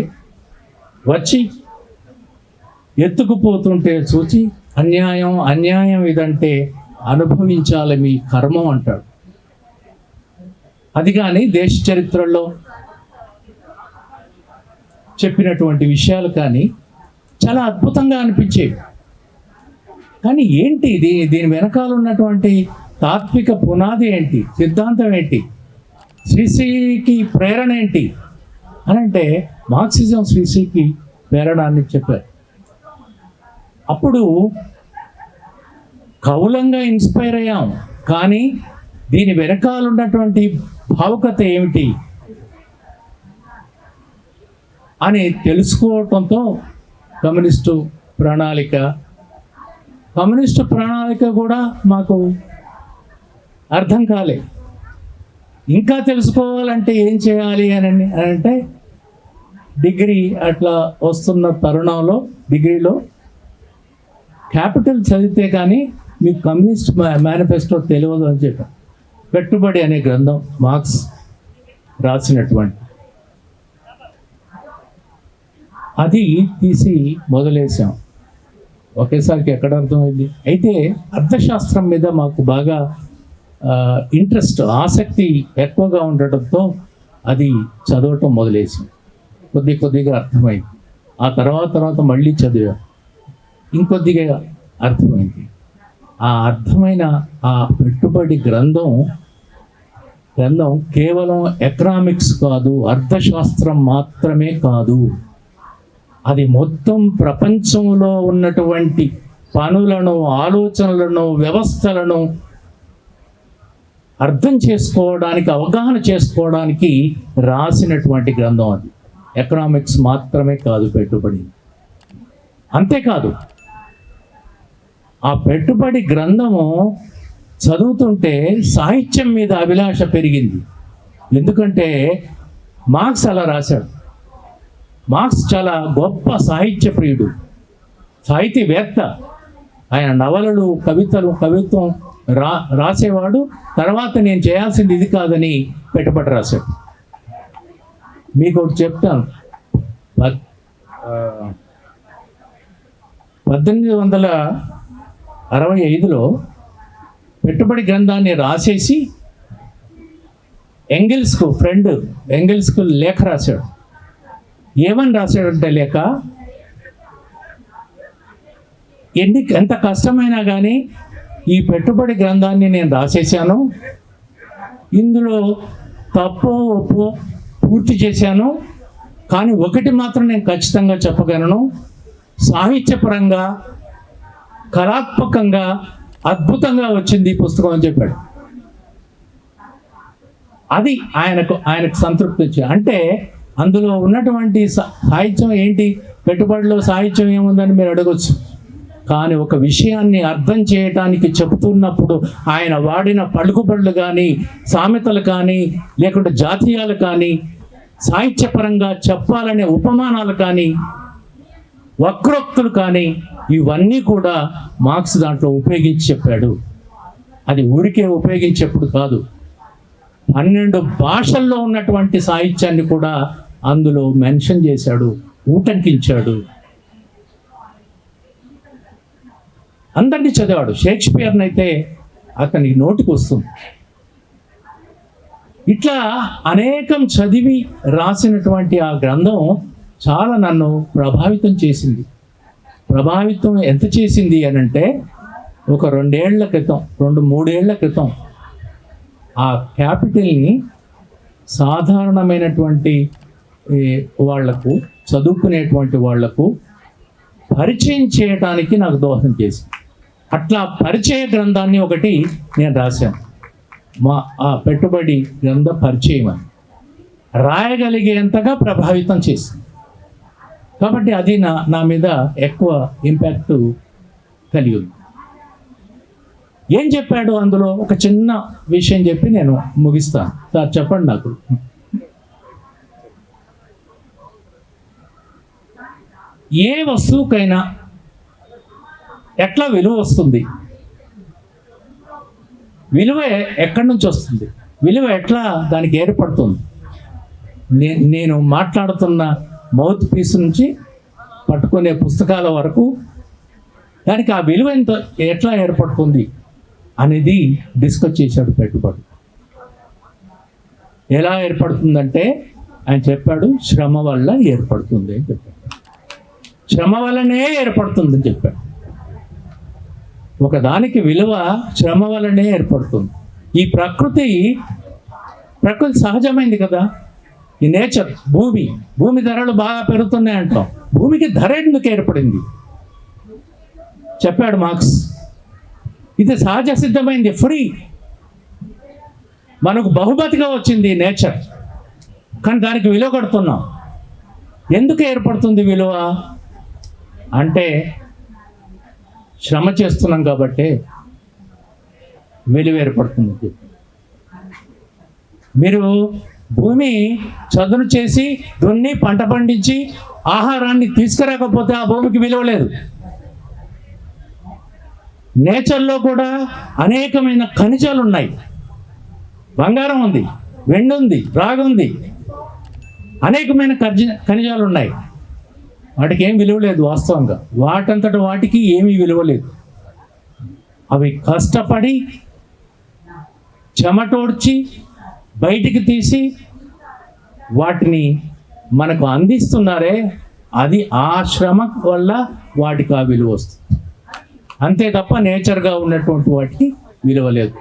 వచ్చి ఎత్తుకుపోతుంటే చూచి అన్యాయం ఇదంటే అనుభవించాలి మీ కర్మం అంటాడు. అది కానీ దేశ చరిత్రలో చెప్పినటువంటి విషయాలు కానీ చాలా అద్భుతంగా అనిపించేవి. కానీ ఏంటి దీని వెనకాల ఉన్నటువంటి తాత్విక పునాది ఏంటి, సిద్ధాంతం ఏంటి, శ్రీశ్రీకి ప్రేరణ ఏంటి అని అంటే మార్క్సిజం శ్రీశ్రీకి ప్రేరణ అని చెప్పారు. అప్పుడు కౌలంగా ఇన్స్పైర్ అయ్యాం, కానీ దీని వెనకాల ఉన్నటువంటి భావుకత ఏమిటి అని తెలుసుకోవటంతో కమ్యూనిస్టు ప్రణాళిక కూడా మాకు అర్థం కాలే. ఇంకా తెలుసుకోవాలంటే ఏం చేయాలి అని అంటే డిగ్రీ అట్లా వస్తున్న తరుణంలో డిగ్రీలో క్యాపిటల్ చదివితే కానీ మీకు కమ్యూనిస్ట్ మేనిఫెస్టో తెలియదు అని చెప్పారు. పెట్టుబడి అనే గ్రంథం మార్క్స్ రాసినటువంటి అది తీసి మొదలేసాం. ఒకేసారికి ఎక్కడ అర్థమైంది. అయితే అర్థశాస్త్రం మీద మాకు బాగా ఇంట్రెస్ట్, ఆసక్తి ఎక్కువగా ఉండటంతో అది చదవటం మొదలేసాం. కొద్దిగా అర్థమైంది. ఆ తర్వాత మళ్ళీ చదివా, ఇంకొద్దిగా అర్థమైంది. ఆ అర్థమైన ఆ పెట్టుబడి గ్రంథం కేవలం ఎకనామిక్స్ కాదు, అర్థశాస్త్రం మాత్రమే కాదు, అది మొత్తం ప్రపంచంలో ఉన్నటువంటి పనులను, ఆలోచనలను, వ్యవస్థలను అర్థం చేసుకోవడానికి, అవగాహన చేసుకోవడానికి రాసినటువంటి గ్రంథం. అది ఎకనామిక్స్ మాత్రమే కాదు పెట్టుబడి. అంతేకాదు, ఆ పెట్టుబడి గ్రంథము చదువుతుంటే సాహిత్యం మీద అభిలాష పెరిగింది. ఎందుకంటే మార్క్స్ అలా రాశాడు. మార్క్స్ చాలా గొప్ప సాహిత్య ప్రియుడు, సాహితీవేత్త. ఆయన నవలలు, కవిత్వం రాసేవాడు. తర్వాత నేను చేయాల్సింది ఇది కాదని పెట్టుబడి రాశాడు. మీకు ఒకటి చెప్తాను. 1865లో పెట్టుబడి గ్రంథాన్ని రాసేసి ఎంగిల్స్కు లేఖ రాశాడు. ఏమని రాశాడంటే లేఖ, ఎంత కష్టమైనా కానీ ఈ పెట్టుబడి గ్రంథాన్ని నేను రాసేసాను, ఇందులో తప్పో ఒప్పో పూర్తి చేశాను, కానీ ఒకటి మాత్రం నేను ఖచ్చితంగా చెప్పగలను, సాహిత్యపరంగా, కళాత్మకంగా అద్భుతంగా వచ్చింది ఈ పుస్తకం అని చెప్పాడు. అది ఆయనకు సంతృప్తి వచ్చింది. అంటే అందులో ఉన్నటువంటి సాహిత్యం ఏంటి, పెట్టుబడిలో సాహిత్యం ఏముందని మీరు అడగొచ్చు. కానీ ఒక విషయాన్ని అర్థం చేయటానికి చెబుతున్నప్పుడు ఆయన వాడిన పలుకుబడులు కానీ, సామెతలు కానీ, లేకుంటే జాతీయాలు కానీ, సాహిత్యపరంగా చెప్పాలనే ఉపమానాలు కానీ, వక్రోక్తులు కానీ, ఇవన్నీ కూడా మార్క్స్ దాంట్లో ఉపయోగించి చెప్పాడు. అది ఊరికే ఉపయోగించేప్పుడు కాదు, 12 భాషల్లో ఉన్నటువంటి సాహిత్యాన్ని కూడా అందులో మెన్షన్ చేశాడు, ఊటంకించాడు. అందరినీ చదివాడు. షేక్స్పియర్ని అయితే అతనికి నోటికి వస్తుంది. ఇట్లా అనేకం చదివి రాసినటువంటి ఆ గ్రంథం చాలా నన్ను ప్రభావితం చేసింది. ప్రభావితం ఎంత చేసింది అని అంటే, ఒక 2-3 ఏళ్ల క్రితం ఆ క్యాపిటల్ని సాధారణమైనటువంటి వాళ్లకు, చదువుకునేటువంటి వాళ్లకు పరిచయం చేయడానికి నాకు దోహదం చేసింది. అట్లా పరిచయ గ్రంథాన్ని ఒకటి నేను రాశాను. ఆ పెట్టుబడి గ్రంథ పరిచయం అని రాయగలిగేంతగా ప్రభావితం చేసింది. కాబట్టి అది నా మీద ఎక్కువ ఇంపాక్ట్ కలిగి ఉంది. ఏం చెప్పాడు అందులో, ఒక చిన్న విషయం చెప్పి నేను ముగిస్తాను. సార్ చెప్పండి నాకు. ఏ వస్తువుకైనా ఎట్లా విలువ వస్తుంది, విలువ ఎక్కడి నుంచి వస్తుంది, విలువ ఎట్లా దానికి ఏర్పడుతుంది. నేను మాట్లాడుతున్న మౌత్ పీస్ నుంచి పట్టుకునే పుస్తకాల వరకు దానికి ఆ విలువ ఎట్లా ఏర్పడుతుంది అనేది డిస్కస్ చేశాడు పెట్టుబడి. ఎలా ఏర్పడుతుందంటే ఆయన చెప్పాడు, శ్రమ వల్ల ఏర్పడుతుంది అని చెప్పాడు. శ్రమ వల్లనే ఏర్పడుతుందని చెప్పాడు. ఒకదానికి విలువ శ్రమ వల్లనే ఏర్పడుతుంది. ఈ ప్రకృతి సహజమైంది కదా. ఈ నేచర్, భూమి ధరలు బాగా పెరుగుతున్నాయి అంటాం. భూమికి ధర ఎందుకు ఏర్పడింది చెప్పాడు మార్క్స్. ఇది సహజ సిద్ధమైంది, ఫ్రీ. మనకు బహుమతిగా వచ్చింది నేచర్, కానీ దానికి విలువ కడుతున్నాం. ఎందుకు ఏర్పడుతుంది విలువ అంటే శ్రమ చేస్తున్నాం కాబట్టి విలువ ఏర్పడుతుంది. మీరు భూమి చదును చేసి దున్ని పంట పండించి ఆహారాన్ని తీసుకురాకపోతే ఆ భూమికి విలువ లేదు. నేచర్లో కూడా అనేకమైన ఖనిజాలు ఉన్నాయి. బంగారం ఉంది, వెండి ఉంది, రాగి ఉంది, అనేకమైన ఖనిజాలు ఉన్నాయి. వాటికి ఏం విలువ లేదు. వాస్తవంగా వాటంతట వాటికి ఏమీ విలువ లేదు. అవి కష్టపడి చెమటోడ్చి బయటికి తీసి వాటిని మనకు అందిస్తున్నారే, అది ఆ శ్రమ వల్ల వాటికి ఆ విలువ వస్తుంది. అంతే తప్ప నేచర్గా ఉన్నటువంటి వాటికి విలువ లేదు.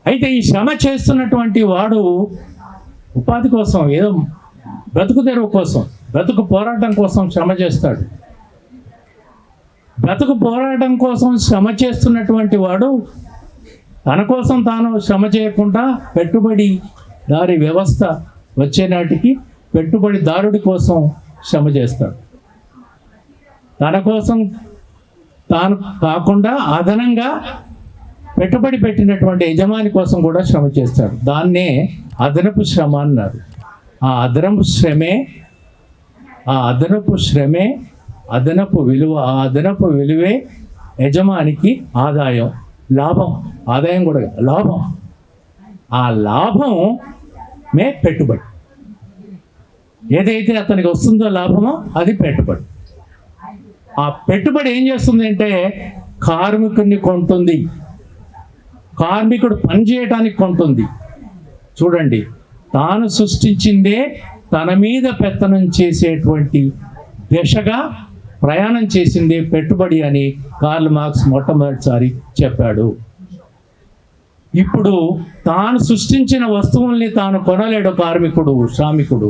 అయితే ఈ శ్రమ చేస్తున్నటువంటి వాడు ఉపాధి కోసం, ఏదో బ్రతుకు తెరువు కోసం, బ్రతుకు పోరాటం కోసం శ్రమ చేస్తాడు. బ్రతుకు పోరాటం కోసం శ్రమ చేస్తున్నటువంటి వాడు తన కోసం తాను శ్రమ చేయకుండా పెట్టుబడిదారి వ్యవస్థ వచ్చే నాటికి పెట్టుబడిదారుడి కోసం శ్రమ చేస్తాడు. తన కోసం తాను కాకుండా అదనంగా పెట్టుబడి పెట్టినటువంటి యజమాని కోసం కూడా శ్రమ చేస్తాడు. దాన్నే అదనపు శ్రమ అన్నారు. ఆ అదనపు శ్రమే అదనపు విలువ. ఆ అదనపు విలువే యజమానికి ఆదాయం, లాభం. ఆదాయం కూడా లాభం. ఆ లాభమే పెట్టుబడి. ఏదైతే అతనికి వస్తుందో లాభమో అది పెట్టుబడి. ఆ పెట్టుబడి ఏం చేస్తుంది అంటే కార్మికుడిని కొంటుంది. కార్మికుడు పనిచేయటానికి కొంటుంది. చూడండి, తాను సృష్టించిందే తన మీద పెత్తనం చేసేటువంటి దిశగా ప్రయాణం చేసిందే పెట్టుబడి అని కార్ల్ మార్క్స్ మొట్టమొదటిసారి చెప్పాడు. ఇప్పుడు తాను సృష్టించిన వస్తువుల్ని తాను కొనలేడు కార్మికుడు, శ్రామికుడు.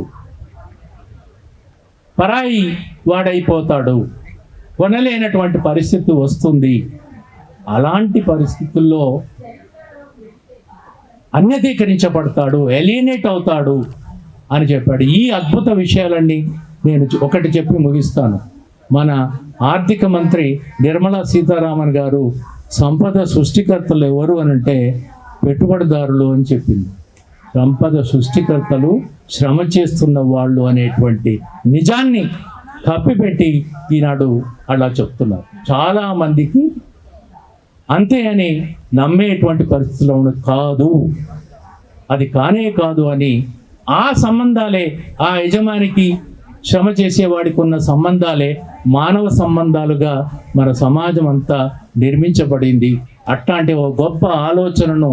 పరాయి వాడైపోతాడు, కొనలేనటువంటి పరిస్థితి వస్తుంది. అలాంటి పరిస్థితుల్లో అన్యధీకరించబడతాడు, ఎలియనేట్ అవుతాడు అని చెప్పాడు. ఈ అద్భుత విషయాలన్నీ నేను ఒకటి చెప్పి ముగిస్తాను. మన ఆర్థిక మంత్రి నిర్మలా సీతారామన్ గారు సంపద సృష్టికర్తలు ఎవరు అని అంటే పెట్టుబడిదారులు అని చెప్పింది. సంపద సృష్టికర్తలు శ్రమ చేస్తున్న వాళ్ళు అనేటువంటి నిజాన్ని కప్పిపెట్టి ఈనాడు అలా చెప్తున్నారు. చాలామందికి అంతే అని నమ్మేటువంటి పరిస్థితిలో కాదు, అది కానే కాదు అని ఆ సంబంధాలే, ఆ యజమానికి శ్రమ చేసేవాడికి ఉన్న సంబంధాలే మానవ సంబంధాలుగా మన సమాజం అంతా నిర్మించబడింది. అట్లాంటి ఒక గొప్ప ఆలోచనను,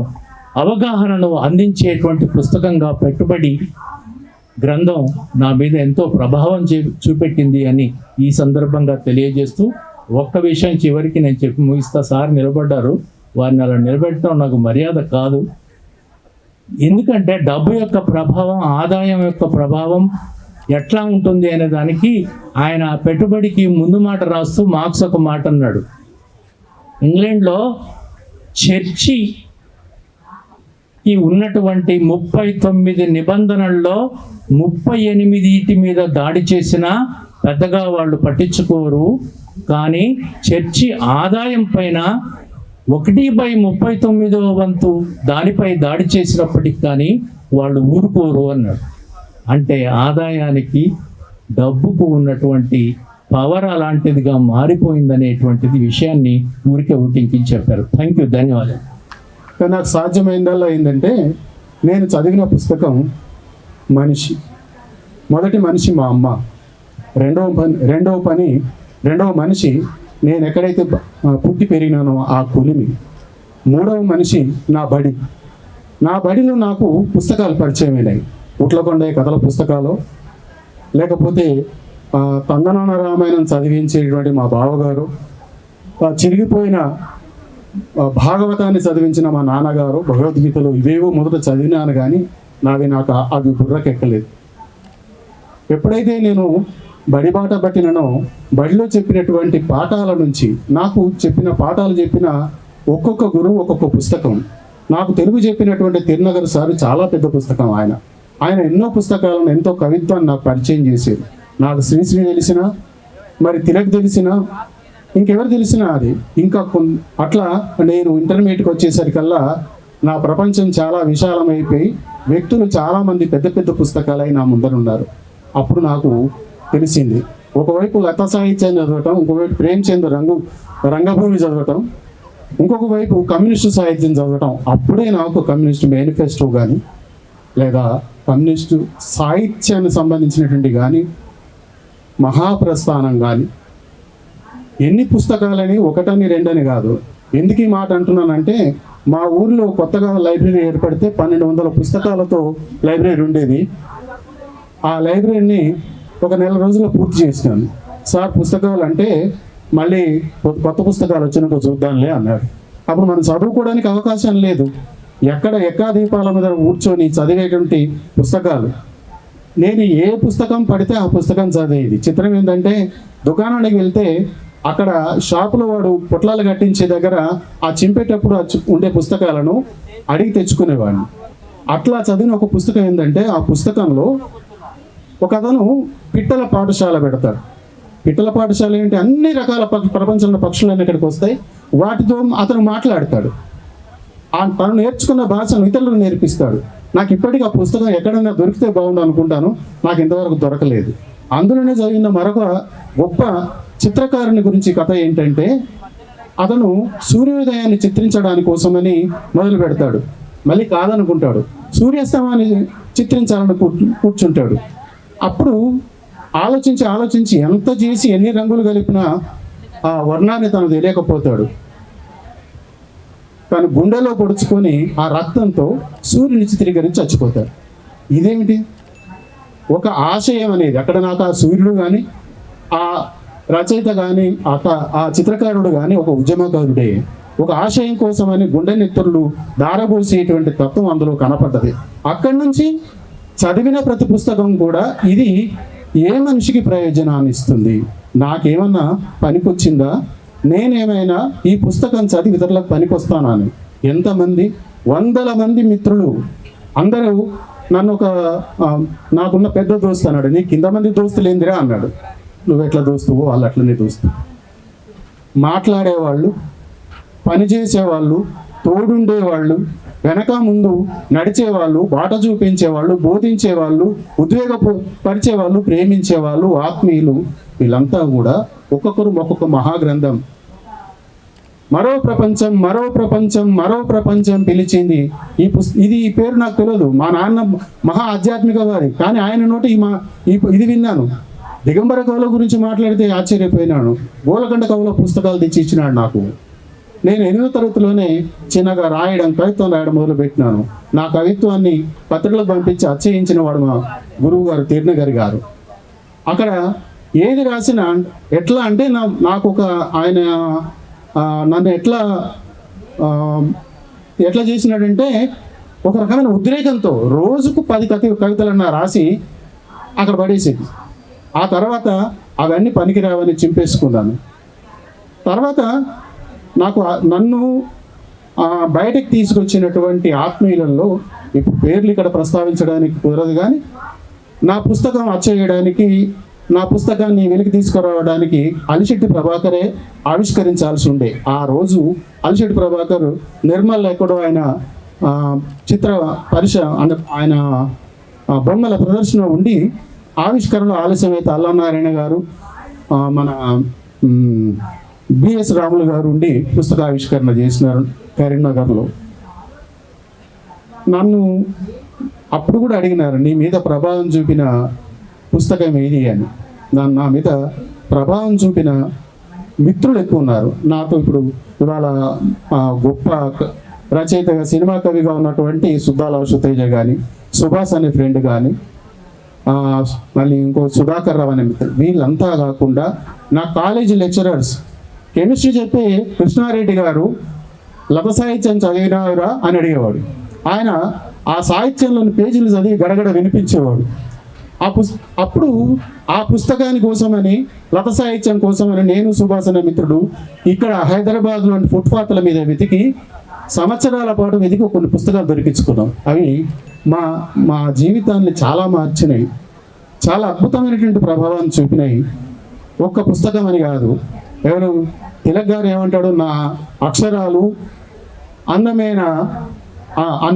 అవగాహనను అందించేటువంటి పుస్తకంగా పెట్టుబడి గ్రంథం నా మీద ఎంతో ప్రభావం చూపెట్టింది అని ఈ సందర్భంగా తెలియజేస్తూ ఒక్క విషయం చివరికి నేను చెప్పి ముగిస్తా. సార్ నిలబడ్డారు, వారిని అలా నిలబెట్టడం నాకు మర్యాద కాదు. ఎందుకంటే డబ్బు యొక్క ప్రభావం, ఆదాయం యొక్క ప్రభావం ఎట్లా ఉంటుంది అనే దానికి ఆయన పెట్టుబడికి ముందు మాట రాస్తూ మార్క్స్ ఒక మాట అన్నాడు. ఇంగ్లాండ్లో చర్చికి ఉన్నటువంటి 39 నిబంధనల్లో 38 మీద దాడి చేసినా పెద్దగా వాళ్ళు పట్టించుకోరు. కానీ చర్చి ఆదాయం పైన 1/39 వంతు దానిపై దాడి చేసినప్పటికి కానీ వాళ్ళు ఊరుకోరు అన్నాడు. అంటే ఆదాయానికి డబ్బుకు ఉన్నటువంటి పవర్ అలాంటిదిగా మారిపోయిందనేటువంటిది విషయాన్ని ఊరికే ఉటింకి చెప్పారు. థ్యాంక్ యూ, ధన్యవాదాలు. నాకు సాధ్యమైందల్లా ఏంటంటే నేను చదివిన పుస్తకం మనిషి. మొదటి మనిషి మా అమ్మ, రెండవ మనిషి నేను ఎక్కడైతే పుట్టి పెరిగినానో ఆ కొలిమి, మూడవ మనిషి నా బడిలో నాకు పుస్తకాలు పరిచయం అయినాయి. ఉట్లకొండయ్య కథల పుస్తకాలు, లేకపోతే తందనాన రామాయణం చదివించేటువంటి మా బావగారు, చిరిగిపోయిన భాగవతాన్ని చదివించిన మా నాన్నగారు భగవద్గీతలు ఇవేవో మొదట చదివినాను కానీ నాకు అవి బుర్రకెక్కలేదు. ఎప్పుడైతే నేను బడిబాట పట్టిననో బడిలో చెప్పినటువంటి పాఠాల నుంచి నాకు చెప్పిన ఒక్కొక్క గురువు ఒక్కొక్క పుస్తకం. నాకు తెలుగు చెప్పినటువంటి తిరునగర్ సారు చాలా పెద్ద పుస్తకం. ఆయన ఎన్నో పుస్తకాలను, ఎంతో కవిత్వాన్ని నాకు పరిచయం చేసేది. నాకు శ్రీశ్రీ తెలిసిన, మరి తిలక్ తెలిసిన, ఇంకెవరు తెలిసినా అది ఇంకా అట్లా నేను ఇంటర్మీడియట్కి వచ్చేసరికల్లా నా ప్రపంచం చాలా విశాలమైపోయి వ్యక్తులు చాలామంది పెద్ద పెద్ద పుస్తకాలై నా ముందరున్నారు. అప్పుడు నాకు తెలిసింది, ఒకవైపు లతా సాహిత్యం చదవటం, ఇంకోవైపు ప్రేమ్చంద్ రంగభూమి చదవటం, ఇంకొక వైపు కమ్యూనిస్టు సాహిత్యం చదవటం. అప్పుడే నాకు కమ్యూనిస్టు మేనిఫెస్టో కానీ లేదా కమ్యూనిస్టు సాహిత్యానికి సంబంధించినటువంటి కానీ మహాప్రస్థానం కానీ ఎన్ని పుస్తకాలని, ఒకటని రెండని కాదు. ఎందుకు ఈ మాట అంటున్నానంటే, మా ఊరిలో కొత్తగా లైబ్రరీ ఏర్పడితే 1200 పుస్తకాలతో లైబ్రరీ ఉండేది. ఆ లైబ్రరీని ఒక నెల రోజుల్లో పూర్తి చేసినాను. సార్ పుస్తకాలు అంటే మళ్ళీ కొత్త పుస్తకాలు వచ్చినాక చూద్దాంలే అన్నాడు. అప్పుడు మనం చదువుకోవడానికి అవకాశం లేదు. ఎక్కడ ఎక్కాదీపాల మీద కూర్చొని చదివేటువంటి పుస్తకాలు. నేను ఏ పుస్తకం పడితే ఆ పుస్తకం చదివేది. చిత్రం ఏంటంటే, దుకాణానికి వెళ్తే అక్కడ షాపులో వాడు పొట్లాలు కట్టించే దగ్గర ఆ చింపేటప్పుడు ఉండే పుస్తకాలను అడిగి తెచ్చుకునేవాడిని. అట్లా చదివిన ఒక పుస్తకం ఏంటంటే, ఆ పుస్తకంలో ఒక అతను పిట్టల పాఠశాల పెడతాడు. పిట్టల పాఠశాల ఏంటి, అన్ని రకాల ప్రపంచంలో పక్షులన్నీ ఇక్కడికి వస్తాయి, వాటితో అతను మాట్లాడతాడు. తను నేర్చుకున్న భాషను ఇతరులకు నేర్పిస్తాడు. నాకు ఇప్పటికీ ఆ పుస్తకం ఎక్కడైనా దొరికితే బాగుండు అనుకుంటాను. నాకు ఇంతవరకు దొరకలేదు. అందులోనే చదివిన మరొక గొప్ప చిత్రకారుని గురించి కథ ఏంటంటే, అతను సూర్యోదయాన్ని చిత్రించడానికి కోసమని మొదలు పెడతాడు. మళ్ళీ కాదనుకుంటాడు, సూర్యాస్తమాన్ని చిత్రించాలని కూర్చుంటాడు. అప్పుడు ఆలోచించి ఎంత చేసి ఎన్ని రంగులు కలిపినా ఆ వర్ణాన్ని తను తెలియకపోతాడు. తను గుండెలో పొడుచుకొని ఆ రక్తంతో సూర్యుని చిత్రీకరించి చచ్చిపోతాడు. ఇదేమిటి? ఒక ఆశయం అనేది అక్కడ నాకు ఆ సూర్యుడు కానీ, ఆ రచయిత కానీ, ఆ చిత్రకారుడు కానీ ఒక ఉద్యమకారుడే. ఒక ఆశయం కోసమని గుండె నెత్తురులు దారబోసేటువంటి తత్వం అందులో కనపడ్డది. అక్కడి నుంచి చదివిన ప్రతి పుస్తకం కూడా ఇది ఏ మనిషికి ప్రయోజనాన్ని ఇస్తుంది, నాకేమన్నా పనికొచ్చిందా, నేనేమైనా ఈ పుస్తకం చదివి ఇతరులకు పనికొస్తానా అని ఎంతమంది, 100 మంది మిత్రులు అందరూ నన్ను నాకున్న పెద్ద దోస్తు అన్నాడు. నీకు ఇంతమంది దోస్తులు ఏందిరా అన్నాడు. నువ్వు ఎట్లా దోస్తువో వాళ్ళు అట్లనే దోస్తు. మాట్లాడేవాళ్ళు, పనిచేసేవాళ్ళు, తోడుండేవాళ్ళు, వెనక ముందు నడిచేవాళ్ళు, బాట చూపించేవాళ్ళు, బోధించేవాళ్ళు, ఉద్వేగపరిచేవాళ్ళు, ప్రేమించేవాళ్ళు, ఆత్మీయులు, వీళ్ళంతా కూడా ఒక్కొక్క మహాగ్రంథం. మరో ప్రపంచం పిలిచింది. ఇది ఈ పేరు నాకు తెలియదు. మా నాన్న మహా ఆధ్యాత్మిక వారి, కానీ ఆయన నోటి ఇది విన్నాను. దిగంబర కవుల గురించి మాట్లాడితే ఆశ్చర్యపోయినాను. గోలకండ కవుల పుస్తకాలు తెచ్చి ఇచ్చినాడు నాకు. నేను 8వ తరగతిలోనే చిన్నగా కవిత్వం రాయడం మొదలుపెట్టినాను. నా కవిత్వాన్ని పత్రికలకు పంపించి అచ్చయించిన వాడు మా గురువు గారు తిరునగర్ గారు. అక్కడ ఏది రాసినా ఎట్లా అంటే నాకు ఆయన నన్ను ఎట్లా చేసినాడంటే, ఒక రకమైన ఉద్రేకంతో రోజుకు 10 కవితలన్నా రాసి అక్కడ పడేసేది. ఆ తర్వాత అవన్నీ పనికిరావని చింపేసుకున్నాను. తర్వాత నన్ను బయటకు తీసుకొచ్చినటువంటి ఆత్మీయులలో ఇప్పుడు పేర్లు ఇక్కడ ప్రస్తావించడానికి కుదరదు, కానీ నా పుస్తకం అచ్చయ్యడానికి, నా పుస్తకాన్ని వెలికి తీసుకురావడానికి అలిశెట్టి ప్రభాకరే ఆవిష్కరించాల్సి ఉండే. ఆ రోజు అలిశెట్టి ప్రభాకర్ నిర్మల్ ఎక్కడో ఆయన ఆయన బొమ్మల ప్రదర్శన ఉండి ఆవిష్కరణ ఆలస్యమైతే అల్లానారాయణ గారు, మన బిఎస్ రాములు గారు ఉండి పుస్తక ఆవిష్కరణ చేసినారు కరీంనగర్లో. నన్ను అప్పుడు కూడా అడిగినారు, నీ మీద ప్రభావం చూపిన పుస్తకం ఏది అని. నా మీద ప్రభావం చూపిన మిత్రులు ఎక్కువ ఉన్నారు. నాతో ఇప్పుడు ఇవాళ గొప్ప రచయితగా, సినిమా కవిగా ఉన్నటువంటి సుద్దాల సుతేజ కానీ, సుభాష్ అనే ఫ్రెండ్ కానీ, మళ్ళీ ఇంకో సుధాకర్ రావు అనే మిత్రుడు, వీళ్ళంతా కాకుండా నా కాలేజీ లెక్చరర్స్ కెమిస్ట్రీ చెప్పే కృష్ణారెడ్డి గారు లత సాహిత్యం చదివినారా అని అడిగేవాడు. ఆయన ఆ సాహిత్యంలోని పేజీలు చదివి గడగడ వినిపించేవాడు. అప్పుడు ఆ పుస్తకాని కోసమని, లత సాహిత్యం కోసమని నేను సుభాషణ మిత్రుడు ఇక్కడ హైదరాబాద్లోని ఫుట్పాత్ల మీద వెతికి సంవత్సరాల పాటు వెతికి కొన్ని పుస్తకాలు దొరికించుకున్నాం. అవి మా మా జీవితాన్ని చాలా మార్చినాయి, చాలా అద్భుతమైనటువంటి ప్రభావాన్ని చూపినాయి. ఒక్క పుస్తకం అని కాదు. ఎవరు తిలక్ గారు ఏమంటాడు, నా అక్షరాలు అందమైన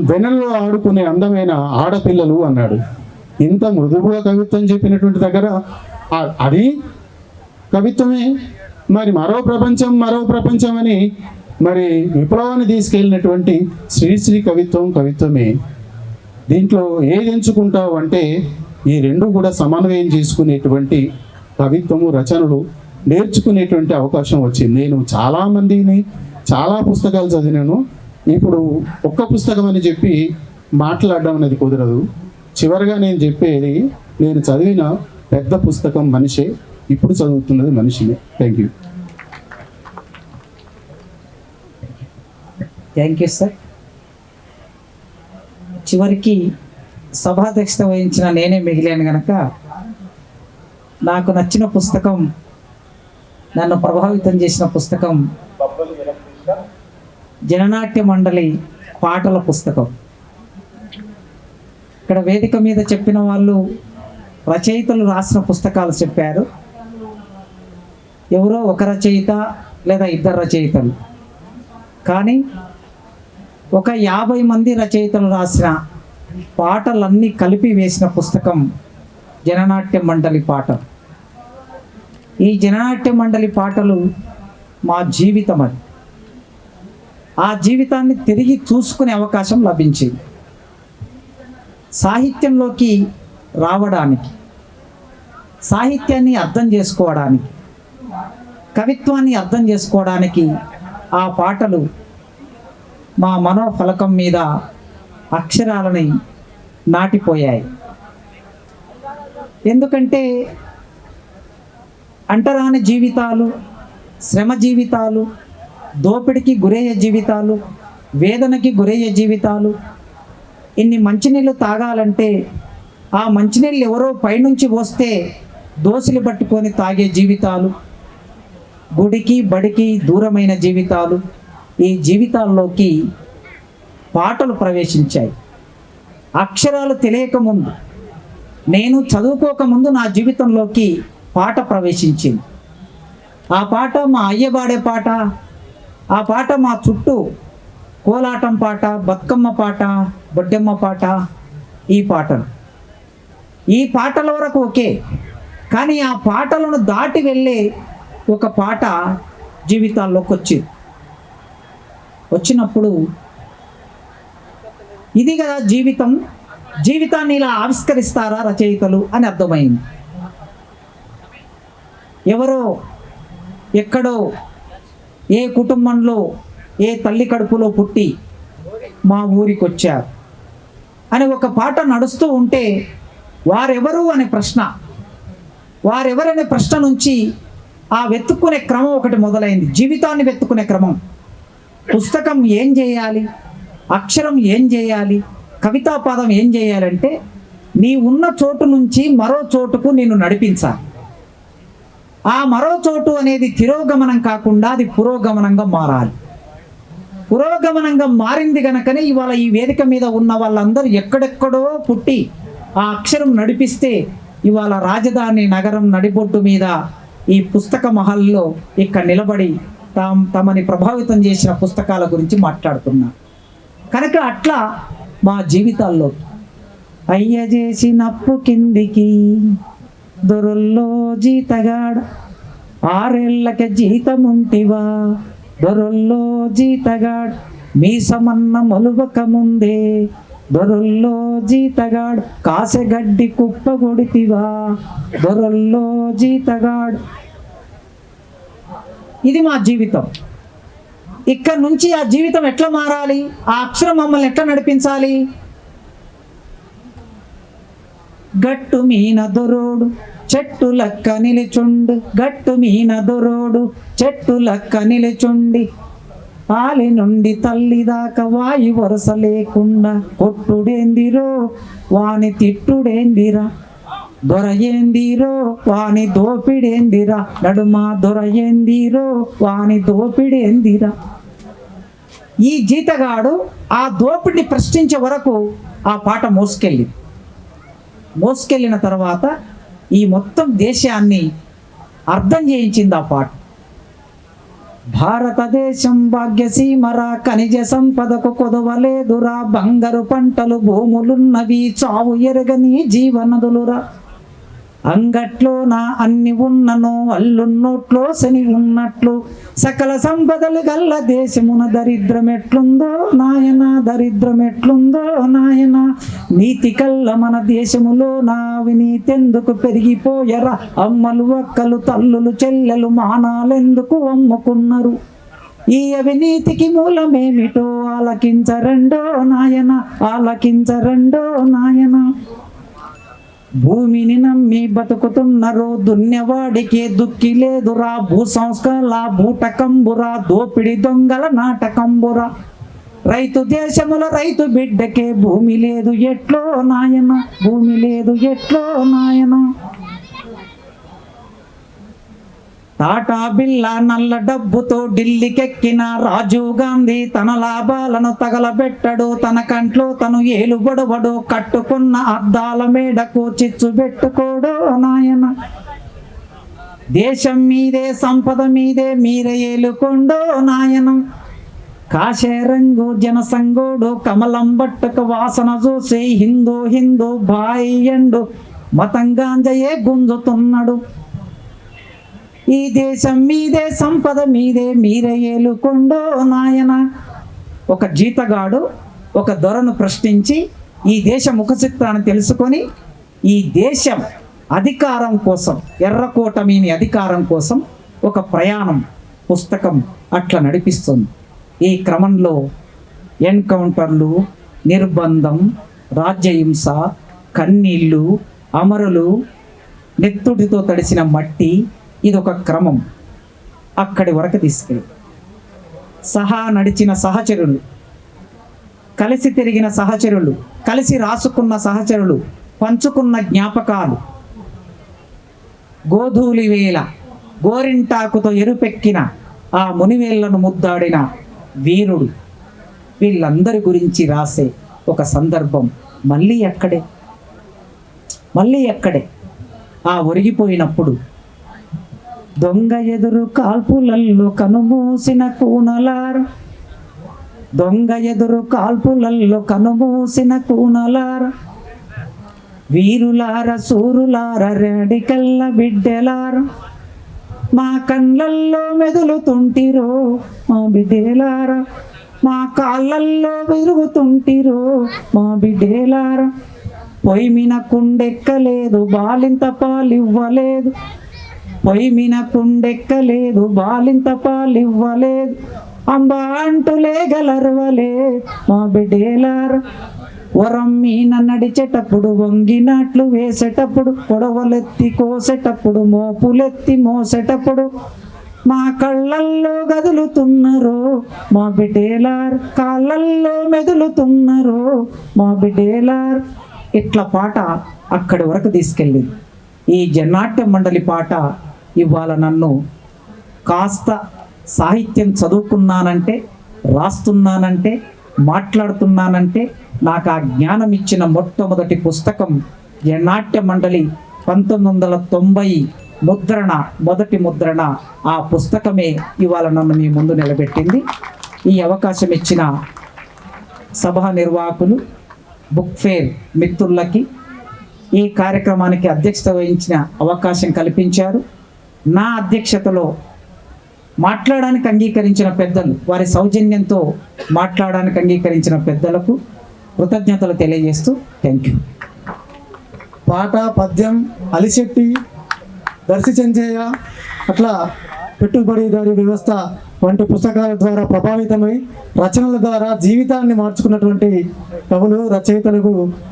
వెన్నెల్లో ఆడుకునే అందమైన ఆడపిల్లలు అన్నాడు. ఇంత మృదువుగా కవిత్వం చెప్పినటువంటి దగ్గర అది కవిత్వమే. మరి మరో ప్రపంచం అని మరి విప్లవాన్ని తీసుకెళ్ళినటువంటి శ్రీశ్రీ కవిత్వమే. దీంట్లో ఏది ఎంచుకుంటావు అంటే ఈ రెండు కూడా సమన్వయం చేసుకునేటువంటి కవిత్వము, రచనలు నేర్చుకునేటువంటి అవకాశం వచ్చింది. నేను చాలా పుస్తకాలు చదివాను. ఇప్పుడు ఒక్క పుస్తకం అని చెప్పి మాట్లాడడం అనేది కుదరదు. చివరిగా నేను చెప్పేది, నేను చదివిన పెద్ద పుస్తకం మనిషే, ఇప్పుడు చదువుతున్నది మనిషినే. Thank you. Thank you sir. చివరికి సభాధ్యక్షత వహించిన నేనే మిగిలాను కనుక నాకు నచ్చిన పుస్తకం, నన్ను ప్రభావితం చేసిన పుస్తకం జననాట్య మండలి పాటల పుస్తకం. ఇక్కడ వేదిక మీద చెప్పిన వాళ్ళు రచయితలు రాసిన పుస్తకాలు చెప్పారు. ఎవరో ఒక రచయిత లేదా ఇద్దరు రచయితలు, కానీ ఒక 50 మంది రచయితలు రాసిన పాటలన్నీ కలిపి వేసిన పుస్తకం జననాట్య మండలి పాటలు. ఈ జననాట్య మండలి పాటలు మా జీవితం. అది ఆ జీవితాన్ని తిరిగి చూసుకునే అవకాశం లభించింది. సాహిత్యంలోకి రావడానికి, సాహిత్యాన్ని అర్థం చేసుకోవడానికి, కవిత్వాన్ని అర్థం చేసుకోవడానికి ఆ పాటలు మా మనోఫలకం మీద అక్షరాలని నాటిపోయాయి. ఎందుకంటే అంటరాని జీవితాలు, శ్రమ జీవితాలు, దోపిడికి గురయ్యే జీవితాలు, వేదనకి గురయ్యే జీవితాలు, ఇన్ని మంచినీళ్ళు తాగాలంటే ఆ మంచినీళ్ళు ఎవరో పైనుంచి వస్తే దోసిలు పట్టుకొని తాగే జీవితాలు, గుడికి బడికి దూరమైన జీవితాలు, ఈ జీవితాల్లోకి పాటలు ప్రవేశించాయి. అక్షరాలు తెలియకముందు, నేను చదువుకోకముందు నా జీవితంలోకి పాట ప్రవేశించింది. ఆ పాట మా అయ్య పాడే పాట, ఆ పాట మా చుట్టూ కోలాటం పాట, బతుకమ్మ పాట, బొడ్డెమ్మ పాట, ఈ పాటల వరకు ఓకే. కానీ ఆ పాటలను దాటి వెళ్ళే ఒక పాట జీవితాల్లోకి వచ్చినప్పుడు ఇది కదా జీవితం, జీవితాన్ని ఇలా ఆవిష్కరిస్తారా రచయితలు అని అర్థమైంది. ఎవరో ఎక్కడో ఏ కుటుంబంలో ఏ తల్లి కడుపులో పుట్టి మా ఊరికి వచ్చారు అని ఒక పాట నడుస్తూ ఉంటే వారెవరు అనే ప్రశ్న, వారెవరనే ప్రశ్న నుంచి ఆ వెతుక్కునే క్రమం ఒకటి మొదలైంది. జీవితాన్ని వెతుక్కునే క్రమం. పుస్తకం ఏం చేయాలి, అక్షరం ఏం చేయాలి, కవితా పదం ఏం చేయాలంటే నీ ఉన్న చోటు నుంచి మరో చోటుకు నిన్ను నడిపించాలి. ఆ మరో చోటు అనేది తిరోగమనం కాకుండా అది పురోగమనంగా మారాలి. పురోగమనంగా మారింది గనకనే ఇవాళ ఈ వేదిక మీద ఉన్న వాళ్ళందరూ ఎక్కడెక్కడో పుట్టి ఆ అక్షరం నడిపిస్తే ఇవాళ రాజధాని నగరం నడిబొడ్డు మీద ఈ పుస్తక మహల్లో ఇక్కడ నిలబడి తమని ప్రభావితం చేసిన పుస్తకాల గురించి మాట్లాడుతున్నారు. కనుక అట్లా మా జీవితాల్లో అయ్య చేసినప్పు కిందికి దొరల్లో జీతగాడ, 6 ఏళ్లకే జీతముంటివా దొరల్లో జీతగాడ్, మీసమన్న మొలువక ముందే దొరల్లో జీతగాడ్, కాసెగడ్డి కుప్ప కొడితివా దొరల్లో జీతగాడ్. ఇది మా జీవితం. ఇక్కడ నుంచి ఆ జీవితం ఎట్లా మారాలి, ఆ అక్షరం మమ్మల్ని ఎట్లా నడిపించాలి? గట్టు మీన దొరోడు చెట్టు లక్క నిలిచుండు గట్టు మీన దొరోడు చెట్టు లక్క నిలిచుండి ఆలి నుండి తల్లి దాకా వాయి వరుస లేకుండా కొట్టుడేందిరో వాని తిట్టుడేందిరా దొర ఏందిరో వాని దోపిడేందిరా నడుమ దొర ఏందిరో వాని దోపిడేందిరా. ఈ జీతగాడు ఆ దోపిడిని ప్రశ్నించే వరకు ఆ పాట మోసుకెళ్ళిన తర్వాత ఈ మొత్తం దేశాన్ని అర్థం చేయించింది ఆ పాట. భారతదేశం భాగ్యసీమరా ఖనిజ సంపదకు కొదవలేదురా బంగారు పంటలు భూములున్నవి చావు ఎరగని జీవనదులురా అంగట్లో నా అన్ని ఉన్ననో అల్లున్నోట్లో శని ఉన్నట్లు సకల సంపదలు గల్ల దేశమున దరిద్రం ఎట్లుందో నాయన దరిద్రం ఎట్లుందో నాయన నీతి కల్ల మన దేశములో నా అవినీతెందుకు పెరిగిపోయరా అమ్మలు అక్కలు తల్లులు చెల్లెలు మానాలెందుకు అమ్ముకున్నారు ఈ అవినీతికి మూలమేమిటో ఆలకించరండో నాయన ఆలకించరండో నాయన. భూమిని నమ్మి బతుకుతున్నారు దున్యవాడికి దుక్కి లేదురా భూ సంస్కరణ బూటకంబురా దోపిడి దొంగల నాటకంబురా రైతు దేశముల రైతు బిడ్డకే భూమి లేదు ఎట్లో నాయన భూమి లేదు ఎట్లో నాయన. టాటా బిల్లా నల్ల డబ్బుతో ఢిల్లీకెక్కిన రాజీవ్ గాంధీ తన లాభాలను తగలబెట్టడు తన కంట్లో తను ఏలు బొడవడు కట్టుకున్న అద్దాల మేడకు చిచ్చు పెట్టుకోడు నాయన. దేశం మీదే సంపద మీదే మీరే ఏలుకొండో నాయన. కాషాయ రంగు జనసంగోడు కమలం బట్టకు వాసన చూసి హిందూ హిందూ బాయ్ ఎండు మతం గాంజయే గుంజుతున్నాడు. ఈ దేశం మీదే సంపద మీదే మీరే ఏలుకొండో నాయన. ఒక జీతగాడు ఒక దొరను ప్రశ్నించి ఈ దేశ ముఖచిత్రాన్ని తెలుసుకొని ఈ దేశం అధికారం కోసం ఎర్రకోట మీని అధికారం కోసం ఒక ప్రయాణం పుస్తకం అట్లా నడిపిస్తుంది. ఈ క్రమంలో ఎన్కౌంటర్లు నిర్బంధం రాజ్యహింస కన్నీళ్ళు అమరులు నెత్తుటితో తడిసిన మట్టి ఇదొక క్రమం. అక్కడి వరకు తీసుకెళ్ళి సహా నడిచిన సహచరులు కలిసి తిరిగిన సహచరులు కలిసి రాసుకున్న సహచరులు పంచుకున్న జ్ఞాపకాలు గోధూలి వేళ గోరింటాకుతో ఎరుపెక్కిన ఆ మునివేళ్లను ముద్దాడిన వీరుడు వీళ్ళందరి గురించి రాసే ఒక సందర్భం మళ్ళీ ఎక్కడే ఆ ఒరిగిపోయినప్పుడు దొంగ ఎదురు కాల్పులల్లో కనుమూసిన కూనలార దొంగ ఎదురు కాల్పులల్లో కనుమూసిన కూనలార వీరులార సూరులార రెడికల్ల బిడ్డలార మా కళ్ళల్లో మెదులుతుంటిరో మా బిడ్డలార మా కాళ్ళల్లో విరుగుతుంటిరో మా బిడ్డలార పొయ్యిమిన కుండెక్కలేదు బాలింత పాలివ్వలేదు పొయ్యిమిన కుండెక్కలేదు బాలింత పాలివ్వలేదు అంబా అంటులే గలర్వలే మా బిడ్డేలార వరం మీన నడిచేటప్పుడు వంగినట్లు వేసేటప్పుడు పొడవలెత్తి కోసేటప్పుడు మోపులెత్తి మోసేటప్పుడు మా కళ్ళల్లో గదులుతున్నారు మా బిడ్డేలార్ కాళ్ళల్లో మెదులుతున్నారు మా బిడ్డేలార్. ఇట్లా పాట అక్కడి వరకు తీసుకెళ్ళింది. ఈ జనాట్య మండలి పాట ఇవాళ నన్ను కాస్త సాహిత్యం చదువుకున్నానంటే రాస్తున్నానంటే మాట్లాడుతున్నానంటే నాకు ఆ జ్ఞానం ఇచ్చిన మొట్టమొదటి పుస్తకం జనాట్య మండలి 1990 ముద్రణ మొదటి ముద్రణ. ఆ పుస్తకమే ఇవాళ నన్ను మీ ముందు నిలబెట్టింది. ఈ అవకాశం ఇచ్చిన సభ నిర్వాహకులు బుక్ ఫేర్ మిత్రులకి ఈ కార్యక్రమానికి అధ్యక్షత వహించిన అవకాశం కల్పించారు. నా అధ్యక్షతలో మాట్లాడడానికి అంగీకరించిన పెద్దలు వారి సౌజన్యంతో మాట్లాడడానికి అంగీకరించిన పెద్దలకు కృతజ్ఞతలు తెలియజేస్తూ థ్యాంక్ యూ. పాట పద్యం అలిశెట్టి దర్శి చెంచయ్య అట్లా పెట్టుబడిదారీ వ్యవస్థ వంటి పుస్తకాల ద్వారా ప్రభావితమై రచనల ద్వారా జీవితాన్ని మార్చుకున్నటువంటి కవులు రచయితలకు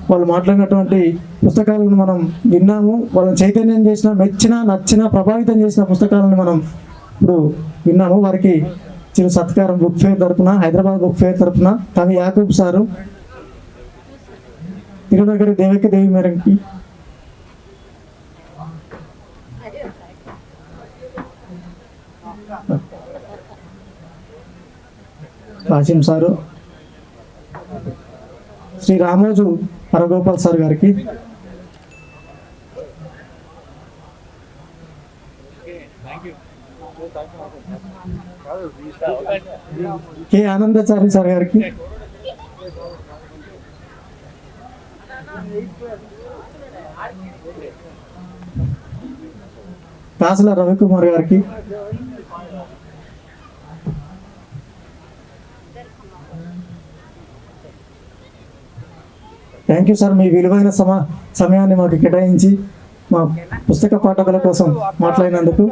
వాళ్ళు మాట్లాడినటువంటి పుస్తకాలను మనం విన్నాము. వాళ్ళని చైతన్యం చేసిన, మెచ్చిన, నచ్చిన, ప్రభావితం చేసిన పుస్తకాలను మనం ఇప్పుడు విన్నాము. వారికి చిరు సత్కారం బుక్ ఫేర్ తరపున, హైదరాబాద్ బుక్ ఫేర్ తరపున కవి యాకూబ్ సారు, తిరునగరి దేవకి దేవి మేరంకి కాసిం సారు, శ్రీ రామోజు హరగోపాల్ సార్ గారికి, కె ఆనందాచారి సార్ గారికి, కాసుల రవికుమార్ గారికి, థ్యాంక్ యూ సార్. మీ విలువైన సమయాన్ని మాకు కేటాయించి మా పుస్తక పాఠకుల కోసం మాట్లాడినందుకు.